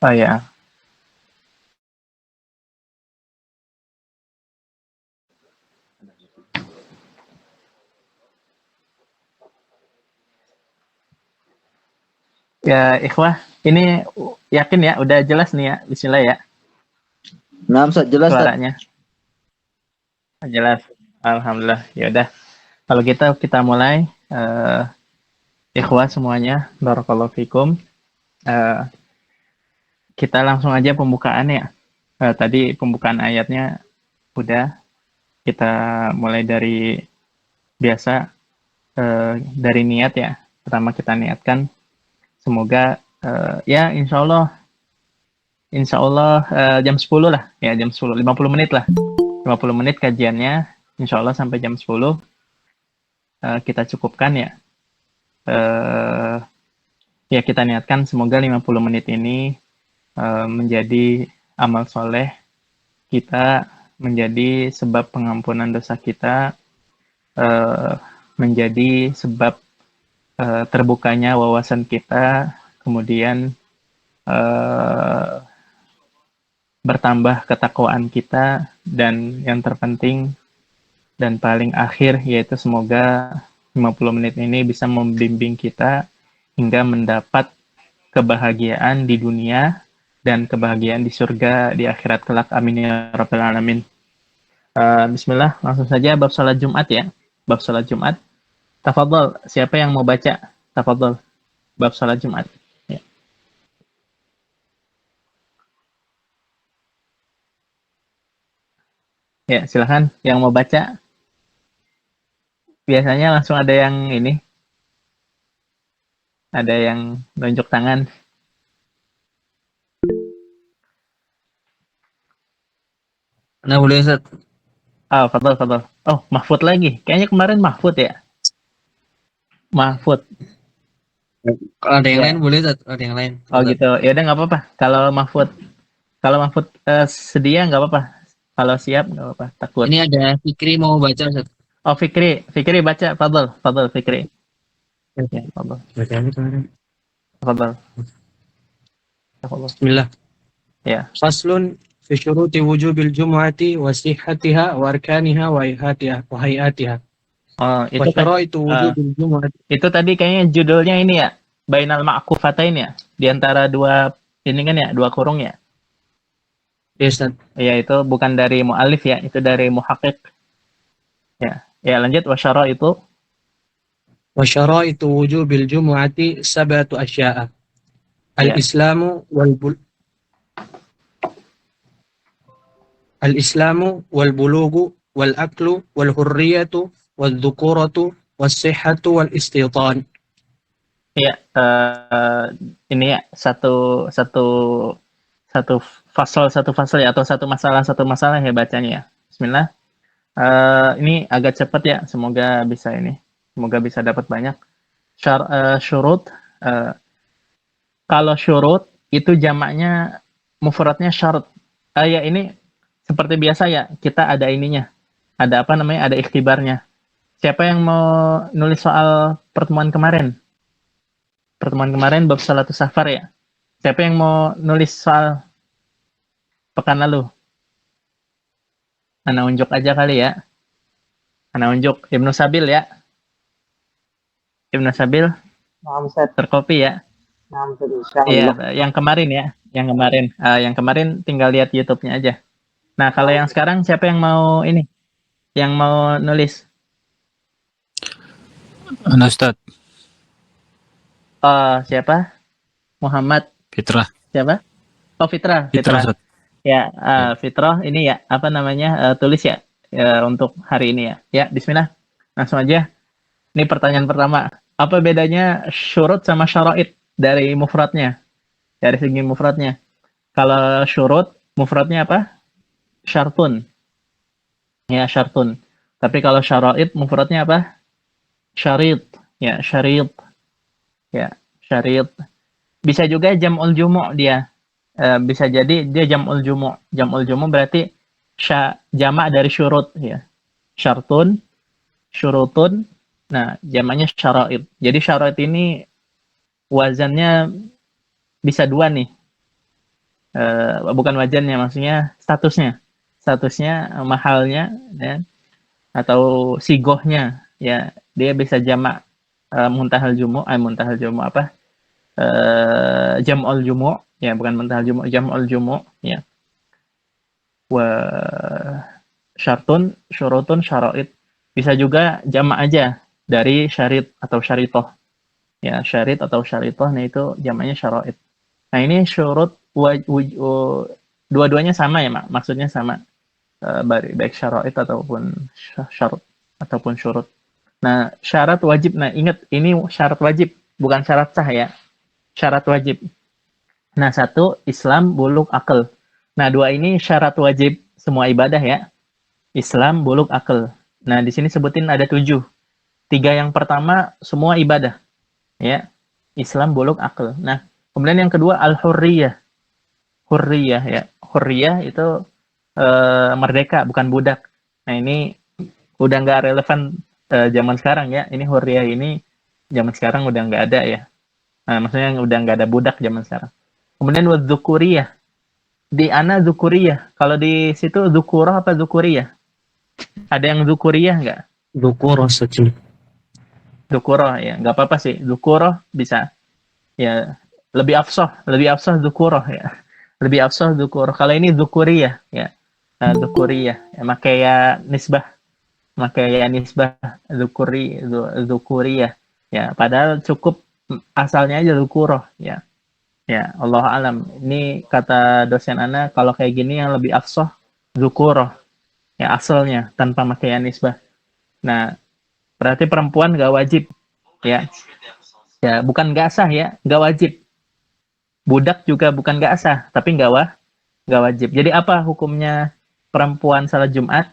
Oh ya. Ya, ikhwah, ini yakin ya, udah jelas nih ya, bismillah ya, Nah, Ustaz, jelas, Ustaz. suaranya. Jelas. Alhamdulillah. Ya udah. Kalau gitu kita mulai. Ikhwah semuanya, barakallahu fikum. Eh, kita langsung aja pembukaan ya. Tadi pembukaan ayatnya udah. Kita mulai dari biasa, dari niat ya. Pertama kita niatkan. Semoga ya insya Allah jam 10 lah. Ya jam 10, 50 menit lah. 50 menit kajiannya. Insya Allah sampai jam 10 kita cukupkan ya. Eh, ya kita niatkan semoga 50 menit ini menjadi amal soleh kita, menjadi sebab pengampunan dosa kita, menjadi sebab terbukanya wawasan kita, kemudian bertambah ketakwaan kita, dan yang terpenting dan paling akhir yaitu semoga 50 menit ini bisa membimbing kita hingga mendapat kebahagiaan di dunia dan kebahagiaan di surga di akhirat kelak. Amin ya rabbal alamin. Bismillah, langsung saja bab salat Jumat ya. Bab salat Jumat. Tafadhol, siapa yang mau baca? Tafadhol. Bab salat Jumat. Ya. Ya, silakan yang mau baca. Biasanya langsung ada yang ini, ada yang nunjuk tangan. Nah, boleh Ustaz. Oh, fadhol, fadhol. Oh, Mahfud lagi. Kayaknya kemarin Mahfud ya. Mahfud. Kalau ada yang Ya. lain boleh Ustaz, ada yang lain. Oh Ustaz. gitu. Ya udah nggak apa-apa. Kalau Mahfud sedia nggak apa-apa. Kalau siap nggak apa-apa. Takut. Ini ada Fikri mau baca Ustaz. Oh Fikri baca. Fadhol, fadhol Fikri. Ya, fadhol, Baca ini kemarin. fadhol, fadhol. Bismillah. Ya. Faslun fi syuruti wujubil jumu'ati wa sihhatiha wa arkaniha wa hayatiha. Oh, Wa syaraitu wujubil jumu'ati. itu tadi kayaknya judulnya ini ya. Bainal ma'kufatain ya. Di antara dua ini kan ya, dua kurung ya. Ya Ustaz. Ya itu bukan dari mu'alif ya, itu dari muhaqqiq. Ya. Ya lanjut wasyara itu. Wa syaraitu wujubil jumu'ati sab'atu asya'a. Ya. Al-Islamu wal bulugu wal aklu wal hurriyatu wal dhukuratu was sihhatu wal istitan. Ya, ini ya satu fasal ya, atau satu masalah ya bacanya ya. Bismillah. Ini agak cepat ya, semoga bisa dapat banyak. Syurut, kalau syurut itu jamaknya mufradnya syarat. Ya ini seperti biasa ya, kita ada ininya, ada apa namanya, ada ikhtibarnya. Siapa yang mau nulis soal pertemuan kemarin? Pertemuan kemarin bab salatus safar ya. Siapa yang mau nulis soal pekan lalu? Ana unjuk aja kali ya. Ana unjuk Ibnu Sabil ya. Ibnu Sabil Nah, Ustaz. terkopi ya. Nah, Ustaz, insyaallah. Iya, yang kemarin ya. Yang kemarin tinggal lihat YouTube-nya aja. Nah, kalau yang sekarang siapa yang mau ini? Yang mau nulis? Ana Ustaz. Siapa? Muhammad. Fitrah. Siapa? Oh, Fitrah. Ustaz. Ya, Fitrah ini ya, apa namanya? Tulis ya, untuk hari ini ya. Ya, bismillah. Langsung aja. Ini pertanyaan pertama. Apa bedanya syurut sama syara'id dari mufradnya? Dari segi mufradnya. Kalau syurut, mufradnya apa? Syartun. Ya, syartun. Tapi kalau syara'id, mufradnya apa? Syarid. Ya, syarid. Ya, syarid. Bisa juga jam'ul jumu' dia. Bisa jadi dia jam'ul jumu'. Jam'ul jumu' berarti jamak dari syurut ya. Syartun, syurutun. Nah, jamaknya syara'id. Jadi syara'id ini wazannya bisa dua nih. bukan wajannya, maksudnya statusnya mahalnya ya, atau sigohnya ya, dia bisa jamak muntahal jumu apa, jam'ul jumu ya, bukan muntahal jumu, jam'ul jumu ya. Wa syartun syurutun syara'id, bisa juga jamak aja dari syarit atau syaritoh ya, syarit atau syaritoh, nah itu jamaknya syara'id. Nah ini syurut dua-duanya sama ya, maksudnya sama, baik syara'id ataupun syarat ataupun syurut. Nah syarat wajib, nah ingat ini syarat wajib bukan syarat sah ya, syarat wajib. Nah satu, Islam, buluk, akal. Nah dua ini syarat wajib semua ibadah ya, Islam, buluk, akal. Nah di sini sebutin ada 7. 3 yang pertama semua ibadah ya, Islam, buluk, akal. Nah kemudian yang kedua al-hurriyah. Hurriyah ya, hurriyah itu merdeka bukan budak. Nah ini udah nggak relevan zaman sekarang ya, ini hurriyah ini zaman sekarang udah nggak ada ya. Nah, maksudnya udah nggak ada budak zaman sekarang. Kemudian wadzukuriyah, di ana zukuriyah, kalau di situ zukurah apa zukuriyah? Ada yang zukuriyah nggak? Dzukura saja. Zukurah ya, nggak apa-apa sih, zukurah bisa ya, lebih afsah zukurah ya, lebih afsah zukurah. Kalau ini zukuriyah ya, zukuriyah ya, makanya nisbah zukuriyah ya, padahal cukup asalnya aja zukurah ya. Ya, Allah alam. Ini kata dosen Ana, kalau kayak gini yang lebih afsah zukurah ya, asalnya tanpa makaian nisbah. Nah, berarti perempuan gak wajib ya. Ya, bukan gak sah ya, gak wajib. Budak juga bukan gak sah, tapi gak wajib. Jadi apa hukumnya perempuan salat Jumat?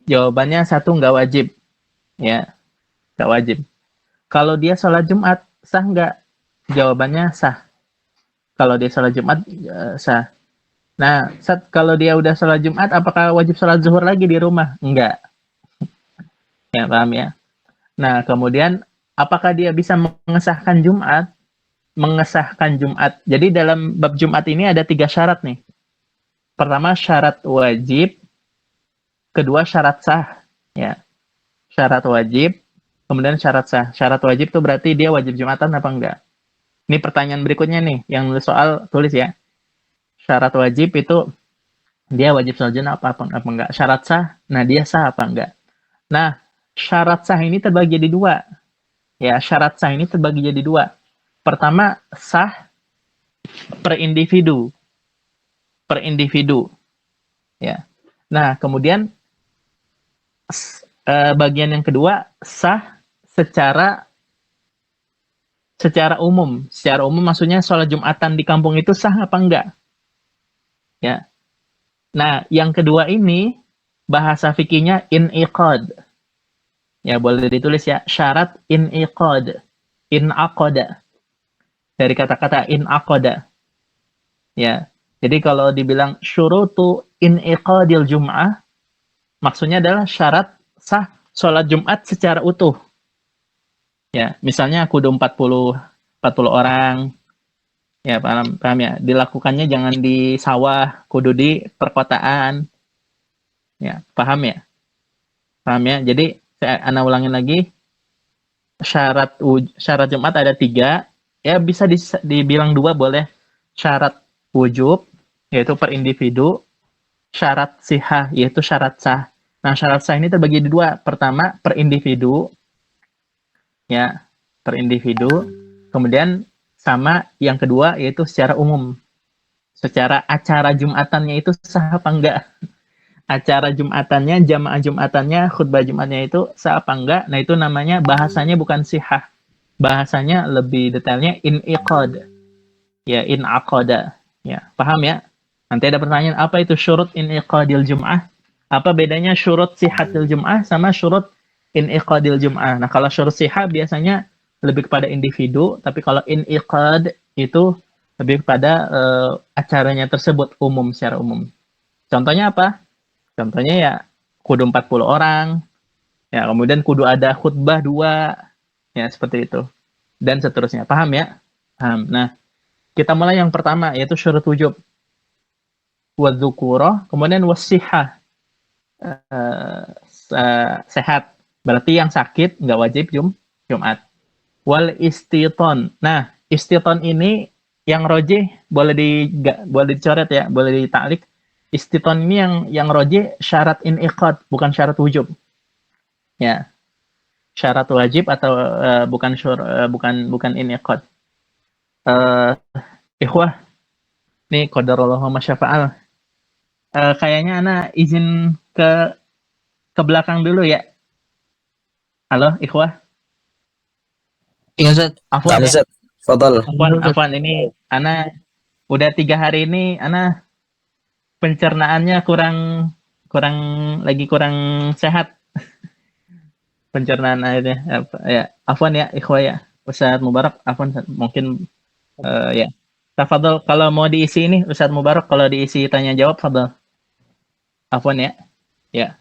Jawabannya 1, gak wajib. Ya, gak wajib. Kalau dia salat Jumat, sah nggak? Jawabannya sah. Kalau dia salat Jumat, sah. Nah, kalau dia udah salat Jumat, apakah wajib salat zuhur lagi di rumah? Enggak. Ya, paham ya? Nah, kemudian apakah dia bisa mengesahkan Jumat? Mengesahkan Jumat. Jadi dalam bab Jumat ini ada 3 syarat nih. Pertama syarat wajib, kedua syarat sah. Ya, syarat wajib, kemudian syarat sah. Syarat wajib itu berarti dia wajib Jumatan apa enggak? Ini pertanyaan berikutnya nih, yang nulis soal tulis ya. Syarat wajib itu dia wajib sholat Jumat apa enggak? Syarat sah, nah dia sah apa enggak? Nah, syarat sah ini terbagi jadi 2. Ya, syarat sah ini terbagi jadi 2. Pertama, sah per individu. Per individu. Ya. Nah, kemudian bagian yang kedua, sah secara umum. Secara umum maksudnya sholat Jumatan di kampung itu sah apa enggak? Ya. Nah, yang kedua ini bahasa fikihnya iniqad. Ya, boleh ditulis ya, syarat iniqad. Inaqada. Dari kata-kata inaqada. Ya. Jadi kalau dibilang syurutu iniqadil jum'ah, maksudnya adalah syarat sah sholat Jumat secara utuh. Ya, misalnya kudu 40 orang. Ya, paham ya. Dilakukannya jangan di sawah, kudu di perkotaan. Ya, paham ya? Paham ya? Jadi saya ulangin lagi. Syarat Jumat ada 3. Ya, bisa dibilang 2 boleh. Syarat wujub, yaitu per individu. Syarat sihah, yaitu syarat sah. Nah, syarat sah ini terbagi di 2. Pertama, per individu. Ya, per individu. Kemudian sama yang kedua yaitu secara umum. Secara acara Jumatannya itu sah apa enggak? Acara Jumatannya, jamaah Jumatannya, khutbah Jumatnya itu sah apa enggak? Nah, itu namanya bahasanya bukan sihah. Bahasanya lebih detailnya iniqad. Ya, inaqada. Ya, paham ya? Nanti ada pertanyaan, apa itu syurut iniqadil jum'ah? Apa bedanya syurut sihatil jum'ah sama syurut iniqadil jum'ah? Nah, kalau syurut sihah biasanya lebih kepada individu, tapi kalau iniqad itu lebih kepada acaranya tersebut umum, secara umum. Contohnya apa? Contohnya ya kudu 40 orang, ya kemudian kudu ada khutbah 2, ya seperti itu. Dan seterusnya. Paham ya? Paham. Nah, Kita mulai yang pertama, yaitu syurut wujub. Wadzukurah, kemudian wasihah. Sehat. Berarti yang sakit nggak wajib Jumat. Wal istiton. Nah, istiton ini yang rojih boleh dicoret ya, boleh ditaklik. Istiton ini yang rojih syarat iniqad, bukan syarat wujub. Ya, syarat wajib atau bukan iniqad. Ikhwah, nih qadarullah wa masyafa'al. Kayaknya ana izin ke belakang dulu ya. Halo, ikhwah. Iya, Ustaz. Afwan ya. Ustaz. Fadal. Afwan, ini ana udah 3 hari ini ana pencernaannya kurang sehat. Pencernaan akhirnya ya. Afwan ya, ikhwah ya. Ustaz Mubarak, afwan mungkin ya. Tafadhol, kalau mau diisi ini Ustaz Mubarak, kalau diisi tanya jawab fadhol. Afwan ya. Ya.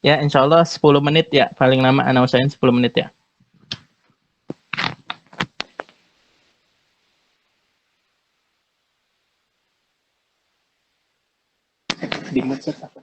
Ya, insya Allah 10 menit ya. Paling lama ana usahain 10 menit ya. Di mute apa?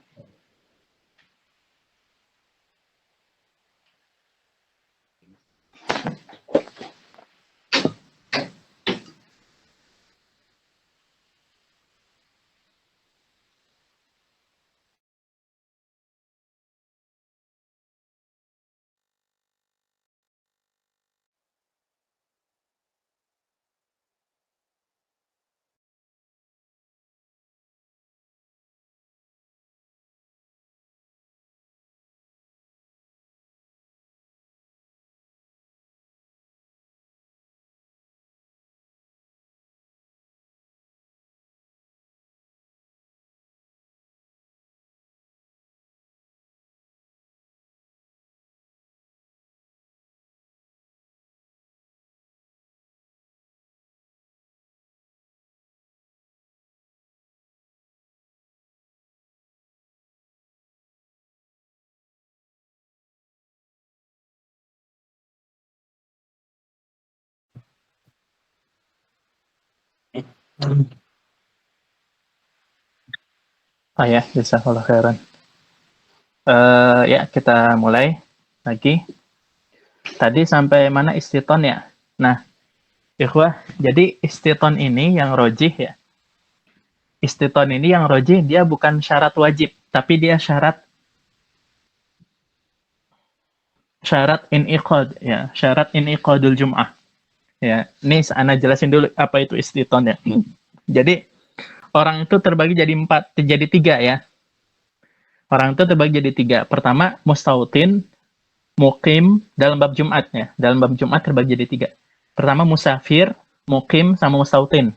Ya, jazakallah khairan. Ya, kita mulai lagi. Tadi sampai mana istiton ya? Nah, ikhwah, jadi istiton ini yang rojih ya. Istiton ini yang rojih, dia bukan syarat wajib, tapi dia syarat iniqad ya, syarat iniqadul jum'ah. Ya, ini ana jelasin dulu apa itu istiton ya. Jadi orang itu terbagi jadi 3 ya. Orang itu terbagi jadi 3. Pertama, mustautin, mukim dalam bab Jumat ya. Dalam bab Jumat terbagi jadi 3. Pertama, musafir, mukim, sama mustautin.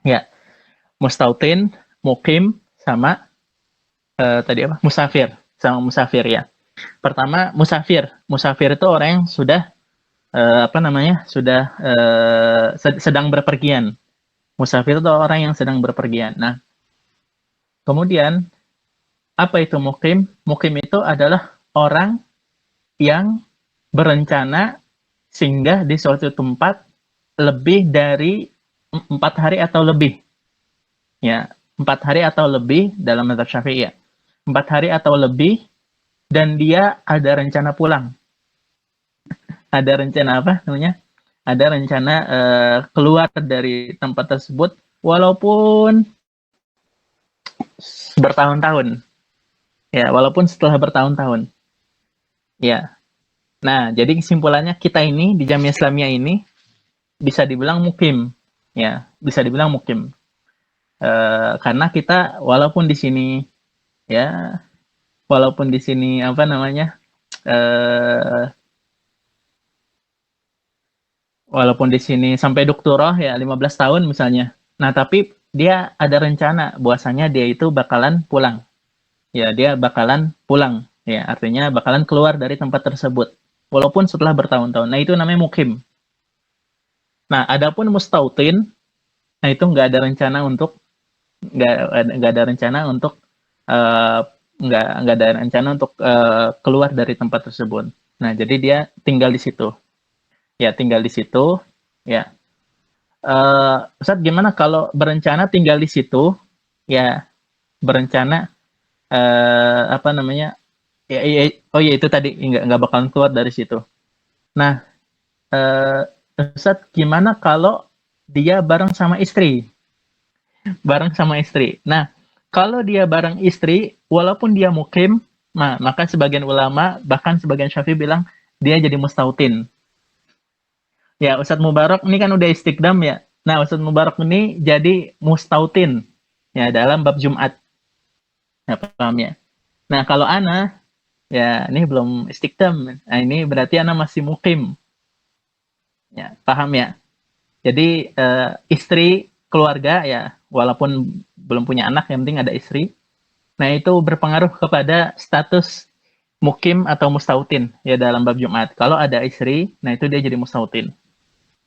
Ya, mustautin, mukim, sama tadi apa? Musafir, sama musafir ya. Pertama, musafir. Musafir itu orang yang sudah sedang berpergian. Musafir itu orang yang sedang berpergian. Nah, kemudian apa itu mukim? Mukim itu adalah orang yang berencana singgah di suatu tempat lebih dari 4 hari atau lebih. Ya, 4 hari atau lebih dalam mazhab Syafi'i ya. 4 hari atau lebih, dan dia ada rencana pulang. Ada rencana apa namanya? Ada rencana keluar dari tempat tersebut walaupun bertahun-tahun. Ya, walaupun setelah bertahun-tahun. Ya. Nah, jadi kesimpulannya kita ini di Jamiah Islamiyah ini bisa dibilang mukim. Ya, bisa dibilang mukim. Karena kita walaupun di sini ya, walaupun di sini apa namanya? Walaupun di sini sampai doktorah ya 15 tahun misalnya. Nah, tapi dia ada rencana bahwasanya dia itu bakalan pulang. Ya, dia bakalan pulang. Ya, artinya bakalan keluar dari tempat tersebut. Walaupun setelah bertahun-tahun. Nah, itu namanya mukim. Nah, adapun mustautin, nah itu nggak ada rencana untuk keluar dari tempat tersebut. Nah, jadi dia tinggal di situ. ya tinggal di situ, ya. Ustadz gimana kalau berencana tinggal di situ, ya berencana apa namanya? Oh ya itu tadi nggak bakalan keluar dari situ. Nah, Ustadz gimana kalau dia bareng sama istri? Bareng sama istri. Nah, kalau dia bareng istri, walaupun dia mukim, maka sebagian ulama, bahkan sebagian syafi'i bilang, dia jadi mustautin. Ya, Ustadz Mubarak ini kan udah istiqdam ya. Nah, Ustadz Mubarak ini jadi mustautin. Ya, dalam bab Jumat. Ya, paham ya? Nah, kalau ana, ya ini belum istiqdam. Nah, ini berarti ana masih mukim. Ya, paham ya? Jadi, istri, keluarga, ya, walaupun belum punya anak, yang penting ada istri. Nah, itu berpengaruh kepada status mukim atau mustautin ya dalam bab Jumat. Kalau ada istri, nah itu dia jadi mustautin.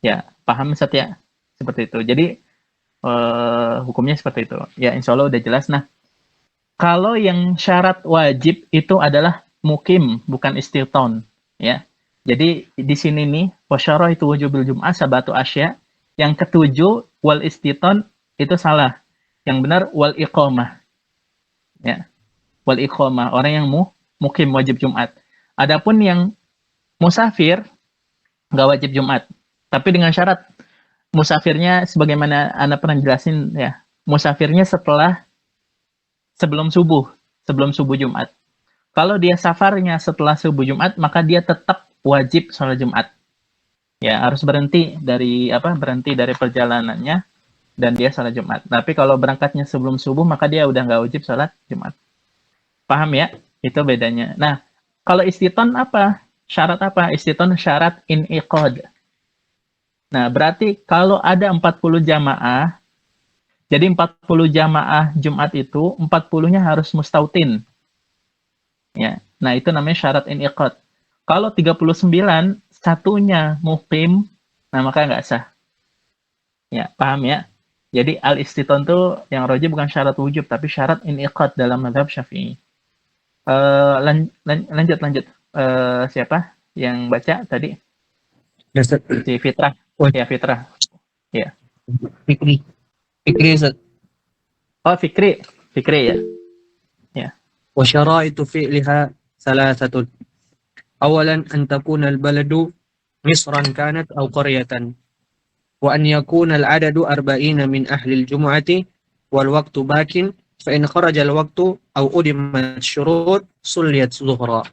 Ya, paham Ustaz ya? Seperti itu. Jadi hukumnya seperti itu. Ya, insya Allah udah jelas. Nah, kalau yang syarat wajib itu adalah mukim, bukan istiton. Ya, jadi di sini nih, wasyarah itu wujubil Jum'ah sabatu asya. Yang ketujuh, wal istiton itu salah. Yang benar, wal iqamah. Ya, wal iqamah. Orang yang mukim wajib Jumat. Adapun yang musafir, nggak wajib Jumat. Tapi dengan syarat musafirnya sebagaimana Anda pernah jelasin ya, musafirnya sebelum subuh Jumat. Kalau dia safarnya setelah subuh Jumat, maka dia tetap wajib sholat Jumat. Ya, harus berhenti dari perjalanannya dan dia sholat Jumat. Tapi kalau berangkatnya sebelum subuh, maka dia udah nggak wajib sholat Jumat. Paham ya? Itu bedanya. Nah, kalau istiton apa? Syarat apa? Istiton syarat iniqad. Nah, berarti kalau ada 40 jamaah, jadi 40 jamaah Jumat itu, 40-nya harus mustautin. Ya. Nah, itu namanya syarat iniqad. Kalau 39, satunya muqim, nah maka nggak sah. Ya, paham ya? Jadi al-istiton itu yang roji bukan syarat wujub, tapi syarat iniqad dalam mazhab Syafi'i. Lanjut. Siapa yang baca tadi? Si Fitrah. Ya, Fitrah. Ya. Fikri Ustaz. Oh, Fikri ya. Ya. وشرائط فعلها ثلاثة. أولا أن تكون البلد مصرا كانت أو قرية، وأن يكون العدد 40 من أهل الجمعة والوقت باك، فإن خرج الوقت أو أدمت الشروط صليت ظهرا.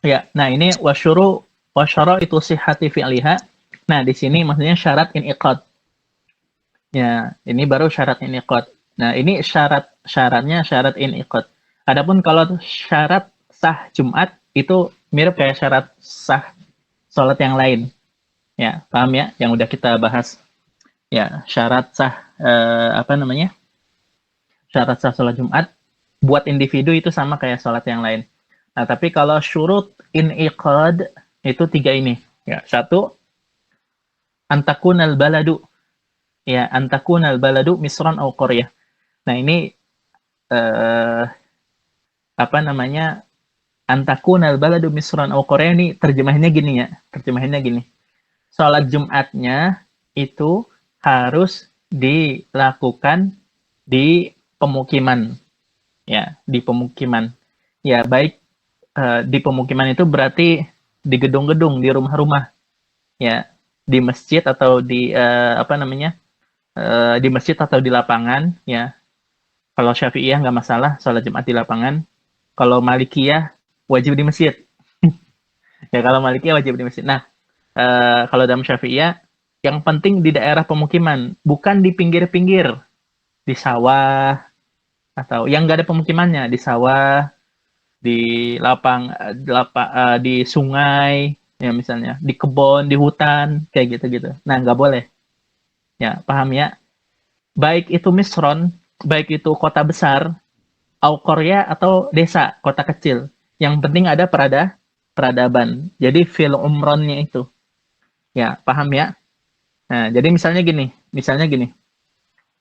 Ya, nah ini itu sihhati fi'liha. Nah, di sini maksudnya syarat iniqad. Ya, ini baru syarat iniqad. Nah, ini syaratnya syarat iniqad. Adapun kalau syarat sah Jumat itu mirip kayak syarat sah sholat yang lain. Ya, paham ya? Yang udah kita bahas. Ya, syarat sah syarat sah sholat Jumat buat individu itu sama kayak sholat yang lain. Nah, tapi kalau syurut iniqad itu 3 ini. Ya, 1 antakunal baladu. Ya, antakunal baladu misran au qaryah. Nah, ini antakunal baladu misran au qaryah ini terjemahannya gini. Sholat Jumatnya itu harus dilakukan di pemukiman. Ya, di pemukiman. Ya, baik di pemukiman itu berarti di gedung-gedung, di rumah-rumah, ya, di masjid atau di di masjid atau di lapangan, ya. Kalau Syafi'iyah nggak masalah sholat Jumat di lapangan. Kalau Malikiyah wajib di masjid. Ya, kalau Malikiyah wajib di masjid. Nah, kalau dalam Syafi'iyah yang penting di daerah pemukiman, bukan di pinggir-pinggir, di sawah atau yang nggak ada pemukimannya, di sawah, di di sungai, ya misalnya, di kebun, di hutan, kayak gitu-gitu. Nah, nggak boleh. Ya, paham ya? Baik itu misron, baik itu kota besar, au Korea atau desa, kota kecil. Yang penting ada peradaban. Jadi fil umronnya itu. Ya, paham ya? Nah, jadi misalnya gini.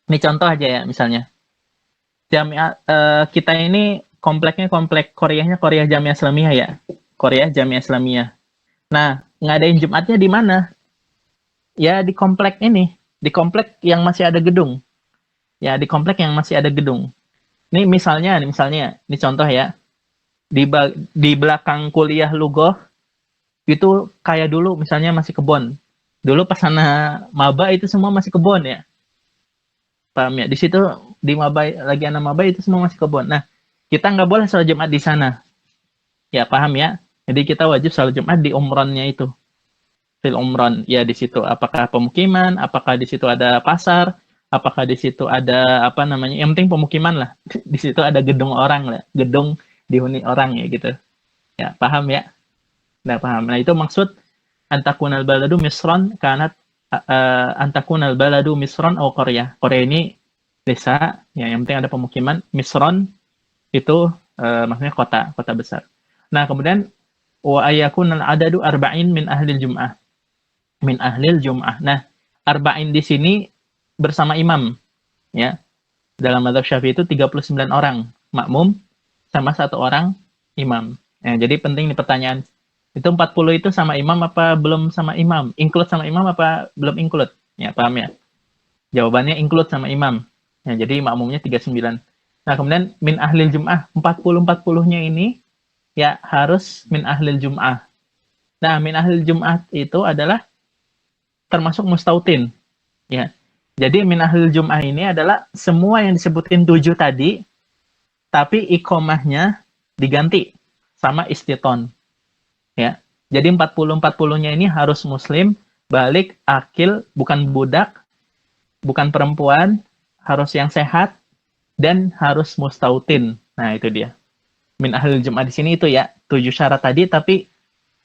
Ini contoh aja ya, misalnya. Kita ini komplek Koreanya Korea Jamiah Islamiyah ya. Korea Jamiah Islamiyah. Nah, ngadain Jumatnya di mana? Ya di komplek ini, di komplek yang masih ada gedung. Ya di komplek yang masih ada gedung. Nih misalnya, ini contoh ya. Di belakang kuliah Lugoh itu kayak dulu misalnya masih kebon. Dulu pas sana maba itu semua masih kebon ya. Paham ya? Di situ di maba lagi anak maba itu semua masih kebon. Nah, kita nggak boleh sholat Jumat di sana. Ya paham ya? Jadi kita wajib sholat Jumat di umronnya itu. Fil umron. Ya di situ apakah pemukiman, apakah di situ ada pasar, apakah di situ ada apa namanya? Yang penting pemukiman lah. Di situ ada gedung orang lah, gedung dihuni orang ya gitu. Ya, paham ya? Nah, paham. Nah, itu maksud antakunal baladu misron kanat antakunal baladu misron atau Korea. Korea ini desa, ya yang penting ada pemukiman. Misron itu maksudnya kota besar. Nah, kemudian wa ayakunal adadu arba'in min ahlil jum'ah. Min ahlil jum'ah. Nah, arba'in di sini bersama imam, ya. Dalam mazhab Syafi'i itu 39 orang makmum sama satu orang imam. Ya, jadi penting nih pertanyaan. Itu 40 itu sama imam apa belum sama imam? Include sama imam apa belum include? Ya, paham ya? Jawabannya include sama imam. Ya, jadi makmumnya 39. Nah, kemudian min ahlil jum'ah, 40-40-nya ini ya harus min ahlil jum'ah. Nah, min ahlil jum'ah itu adalah termasuk mustautin. Ya. Jadi min ahlil jum'ah ini adalah semua yang disebutin 7 tadi, tapi ikomahnya diganti sama istiton. Ya. Jadi 40-40-nya ini harus muslim, balik, akil, bukan budak, bukan perempuan, harus yang sehat, dan harus mustautin. Nah, itu dia. Min ahlil jum'ah di sini itu ya, 7 syarat tadi, tapi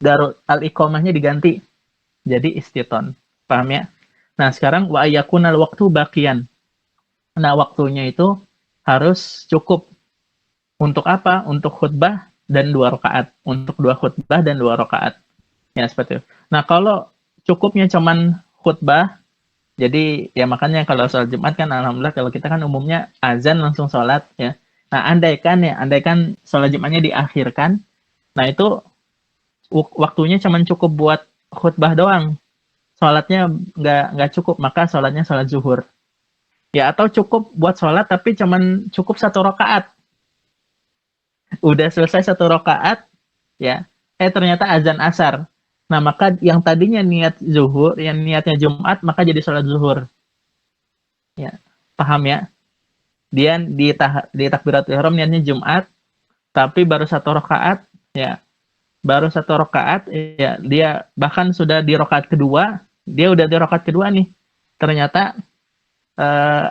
darul al-iqamahnya diganti. Jadi istiton. Paham ya? Nah, sekarang wa ayakunal waktu bakian. Nah, waktunya itu harus cukup. Untuk apa? Untuk khutbah dan 2 rakaat. Untuk 2 khutbah dan 2 rakaat. Ya, seperti itu. Nah, kalau cukupnya cuman khutbah, jadi ya makanya kalau sholat Jumat kan alhamdulillah kalau kita kan umumnya azan langsung sholat ya. Nah, andaikan sholat Jumatnya diakhirkan, nah itu waktunya cuman cukup buat khutbah doang. Sholatnya nggak cukup, maka sholatnya sholat zuhur. Ya, atau cukup buat sholat tapi cuman cukup 1 rakaat. Udah selesai 1 rakaat, ya. Ternyata azan asar. Nah, maka yang tadinya niat zuhur, yang niatnya Jumat, maka jadi sholat zuhur. Ya, paham ya? Dia di takbiratul ihram niatnya Jumat, tapi baru 1 rakaat, ya. Baru 1 rakaat, ya. Dia bahkan sudah di rakaat kedua, dia udah di rakaat kedua nih. Ternyata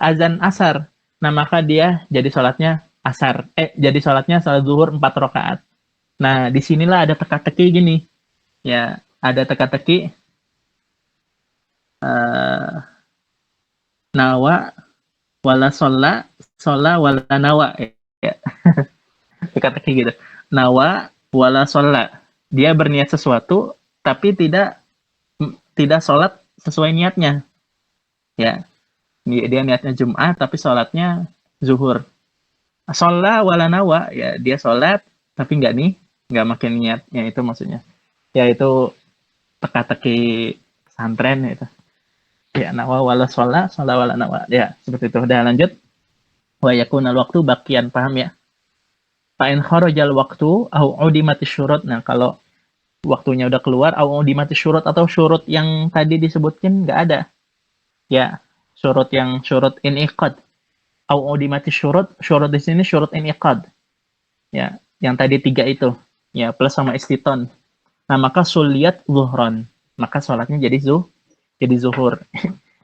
azan asar. Nah, maka dia jadi sholatnya asar. Jadi sholatnya sholat zuhur 4 rakaat. Nah, disinilah ada teka-teki gini. Ya, ada teka-teki nawa wala sholla wala nawa. Ya. Teka-teki gitu. Nawa wala sholla. Dia berniat sesuatu, tapi tidak sholat sesuai niatnya. Ya, dia niatnya Jumat, tapi sholatnya zuhur. Sholat wala nawa, ya dia sholat, tapi nggak makin niatnya, itu maksudnya. Ya itu teka-teki pesantren itu. Ya, nawa wala sholat wala nawa. Ya, seperti itu. Udah lanjut. Wa yakunal waktu bakian, paham ya? Fa'in kharajal waktu au udimati syurut. Nah, kalau waktunya udah keluar, au udimati syurut atau syurut yang tadi disebutkan nggak ada. Ya, syurut iniqad. Au udimati syurut di sini syurut iniqad. Ya, yang tadi 3 itu. Ya, plus sama istiton. Nah, maka suliyat zuhron. Maka sholatnya jadi zuhur.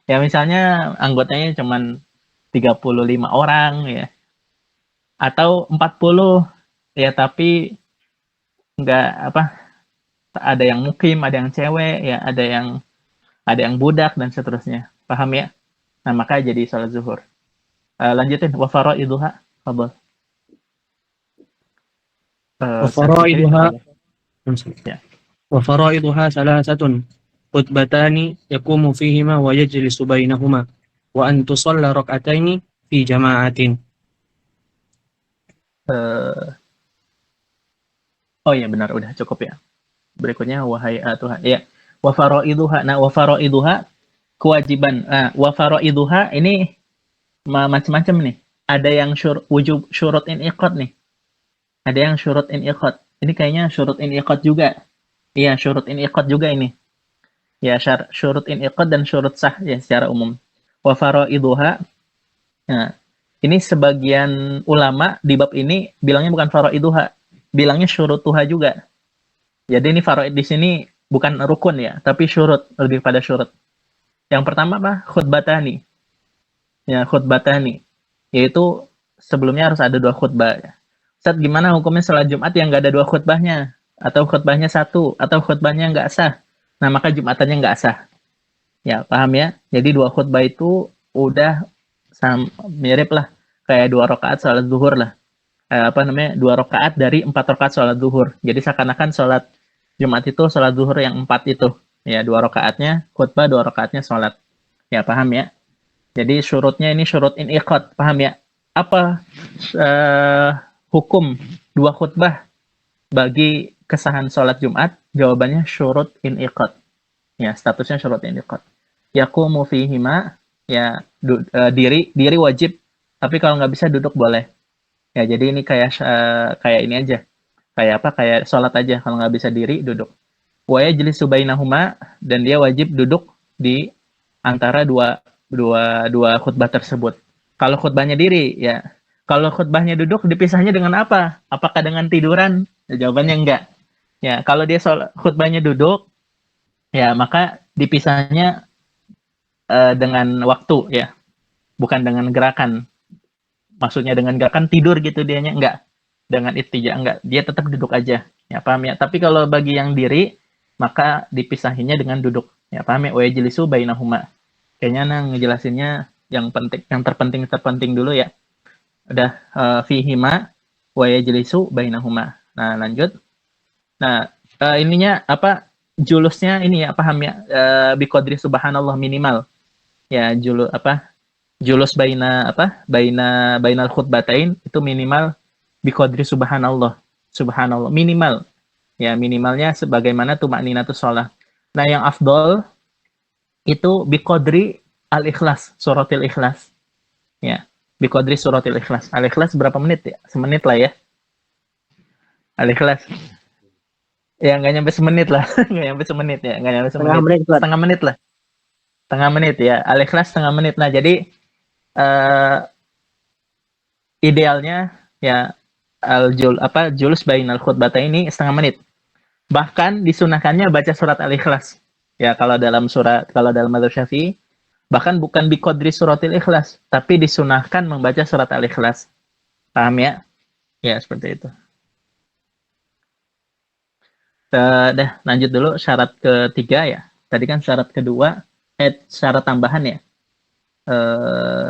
Ya, misalnya anggotanya cuman 35 orang ya. Atau 40 ya, tapi nggak ada yang mukim, ada yang cewek ya, ada yang budak dan seterusnya. Paham ya? Nah, maka jadi sholat zuhur. Lanjutin wa faraiduha. Fadhil. وفرائضها Ya. وفرائضها 3 خطبتان يقوم فيهما ويجلس بينهما وأن تصلى ركعتين في جماعة. Oh iya benar, udah cukup ya. berikutnya wa hay'atuha. Ya. Wa faraiduha. Nah, wa faraiduha kewajiban. Nah, wa faraiduha ini macam-macam nih. Ada yang wujub syurut inqad nih. Ada yang syurut inqad. Ini kayaknya syurut inqad juga. Iya, syurut inqad juga ini. Ya, syurut inqad dan syurut sah ya secara umum. Wa faraiduha. Nah, ini sebagian ulama di bab ini bilangnya bukan faraiduha, bilangnya syurutuha juga. Jadi ini faraid di sini bukan rukun ya, tapi syurut, lebih pada syurut. Yang pertama apa? Khutbatani. Ya, khutbatani. Yaitu sebelumnya harus ada 2 khutbah. Ustaz, gimana hukumnya salat Jumat yang nggak ada 2 khutbahnya? Atau khutbahnya 1? Atau khutbahnya nggak sah? Nah, maka Jumatannya nggak sah. Ya, paham ya? Jadi 2 khutbah itu udah mirip lah. Kayak 2 rakaat salat zuhur lah. 2 rakaat dari 4 rakaat salat zuhur. Jadi seakan-akan salat Jumat itu salat zuhur yang 4 itu. Ya, 2 rakaatnya khutbah, 2 rakaatnya salat. Ya, paham ya? Jadi syurutnya ini syurut inqad, paham ya? Apa hukum 2 khutbah bagi kesahan salat Jumat? Jawabannya syurut inqad. Ya, statusnya syurut inqad. Yaqumu fihima, ya diri wajib, tapi kalau nggak bisa duduk boleh. Ya, jadi ini kayak ini aja. Kayak apa? Kayak sholat aja. Kalau nggak bisa diri, duduk. Wa yajlisu bainahuma, dan dia wajib duduk di antara dua khutbah tersebut. Kalau khutbahnya diri, ya. Kalau khutbahnya duduk, dipisahnya dengan apa? Apakah dengan tiduran? Ya, jawabannya enggak. Ya, kalau dia khutbahnya duduk, ya maka dipisahnya dengan waktu, ya. Bukan dengan gerakan. Maksudnya dengan gerakan tidur gitu dianya, enggak. Dengan ittija, enggak. Dia tetap duduk aja. Ya, paham ya? Tapi kalau bagi yang diri, maka dipisahinya dengan duduk. Ya, paham ya? Wa yajlisu bainahuma. Kayaknya ngejelasinnya yang terpenting dulu ya. Udah fihima wa yajlisu bainahuma. Nah, lanjut. Nah, ininya apa? Julusnya ini ya, paham ya? Biqadri subhanallah minimal. Ya, julus bainal khutbatain itu minimal biqadri subhanallah minimal, ya minimalnya sebagaimana tumakninatus shalah. Nah, yang afdol itu biqadri al-ikhlas, suratil ikhlas, ya biqadri suratil ikhlas. Al-ikhlas berapa menit ya? Semenit lah ya, al-ikhlas ya, nggak nyampe semenit lah. Nggak nyampe semenit ya, nggak nyampe semenit, setengah menit lah, setengah menit ya, al-ikhlas setengah menit. Nah, jadi idealnya ya julus bainal khutbata ini setengah menit. Bahkan disunahkannya baca surat Al-Ikhlas. Ya, kalau dalam mazhab Syafi'i, bahkan bukan biqadri suratil Ikhlas, tapi disunahkan membaca surat Al-Ikhlas. Paham ya? Ya, seperti itu. Dah, lanjut dulu syarat ketiga ya. Tadi kan syarat kedua, syarat tambahan ya.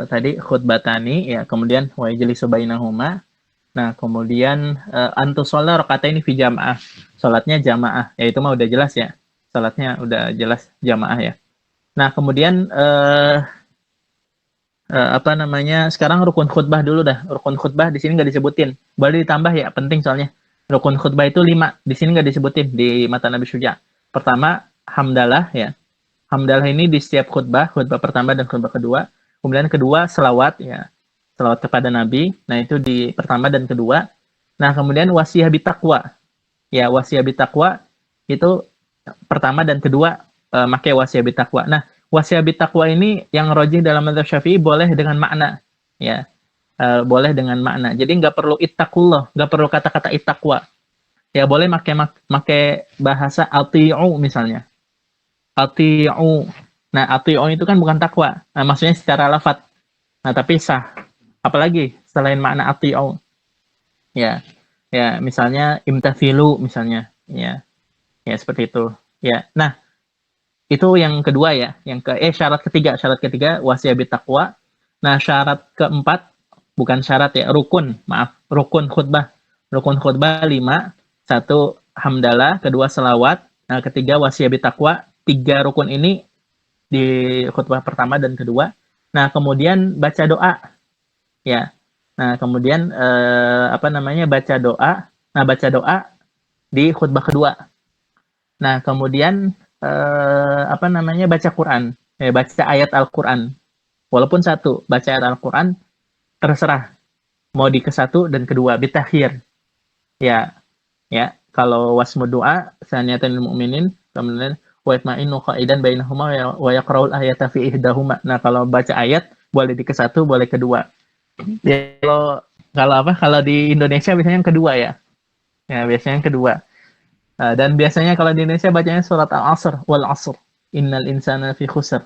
Tadi khutbatani ya, kemudian wa yajlisu bainahuma. Nah, kemudian antusholla rakaataini fi jamaah. Salatnya jamaah. Ya, itu mah udah jelas ya. Salatnya udah jelas jamaah ya. Nah, kemudian sekarang rukun khutbah dulu dah. Rukun khutbah di sini nggak disebutin. Boleh ditambah ya, penting soalnya. Rukun khutbah itu 5. Di sini nggak disebutin di matan Nabi Syuja. Pertama, hamdalah ya. Hamdalah ini di setiap khutbah pertama dan khutbah kedua. Kemudian kedua, selawat ya. Selawat kepada Nabi. Nah, itu di pertama dan kedua. Nah, kemudian wasiyah bitaqwa. Ya, wasiyah bitaqwa itu pertama dan kedua pakai wasiyah bitaqwa. Nah, wasiyah bitaqwa ini yang rajih dalam mazhab Syafi'i boleh dengan makna. Ya. Boleh dengan makna. Jadi nggak perlu ittaqullah, nggak perlu kata-kata ittaqwa. Ya, boleh pakai bahasa ati'u misalnya. Ati'u. Nah, ati'u itu kan bukan takwa. Nah, maksudnya secara lafadz. Nah, tapi sah. Apalagi selain makna ati'u. Ya. Ya, misalnya imtathilu misalnya. Ya. Ya, seperti itu. Ya. Nah, itu yang kedua ya. Syarat ketiga wasiyah bitaqwa. Nah, syarat keempat bukan syarat ya, rukun khutbah. Rukun khutbah 5. 1 hamdalah, kedua selawat, nah ketiga wasiyah bitaqwa. 3 rukun ini di khutbah pertama dan kedua. Nah, kemudian baca doa. Ya. Nah, kemudian baca doa. Nah, baca doa di khutbah kedua. Nah, kemudian apa namanya, baca Quran, baca ayat Al-Quran. Walaupun satu, baca ayat Al-Quran terserah mau di ke-1 dan kedua, bitakhir. Ya, ya. Kalau wasmu doa, saniatan mu'minin, kemudian wa yatma'innu qa'idan bainahuma wa yaqra'ul ayata fi ihdahuma. Nah, kalau baca ayat boleh di ke-1, boleh kedua. Ya, kalau apa? Kalau di Indonesia biasanya yang kedua ya. Ya, biasanya yang kedua. Dan biasanya kalau di Indonesia bacanya surat Al-Asr, wal Asr, innal insana fi khusr.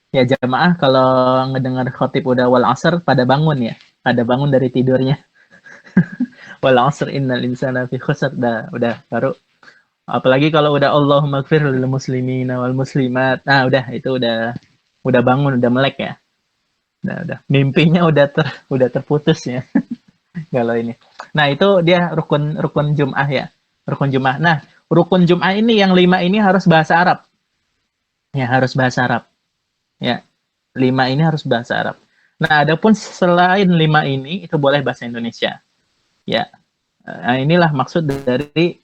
Ya, jamaah kalau ngedengar khotib udah wal Asr pada bangun ya. Pada bangun dari tidurnya. Wal Asr innal insana fi khusr. Udah baru. Apalagi kalau udah Allahumma gfir lil muslimina wal muslimat. Nah, udah itu udah bangun, udah melek ya. Udah. Mimpinya udah terputus ya. Kalau ini. Nah, itu dia rukun Jum'ah ya. Rukun Jum'ah. Nah, rukun Jum'ah ini yang 5 ini harus bahasa Arab. Ya, harus bahasa Arab. Ya. 5 ini harus bahasa Arab. Nah, adapun selain 5 ini itu boleh bahasa Indonesia. Ya. Nah, inilah maksud dari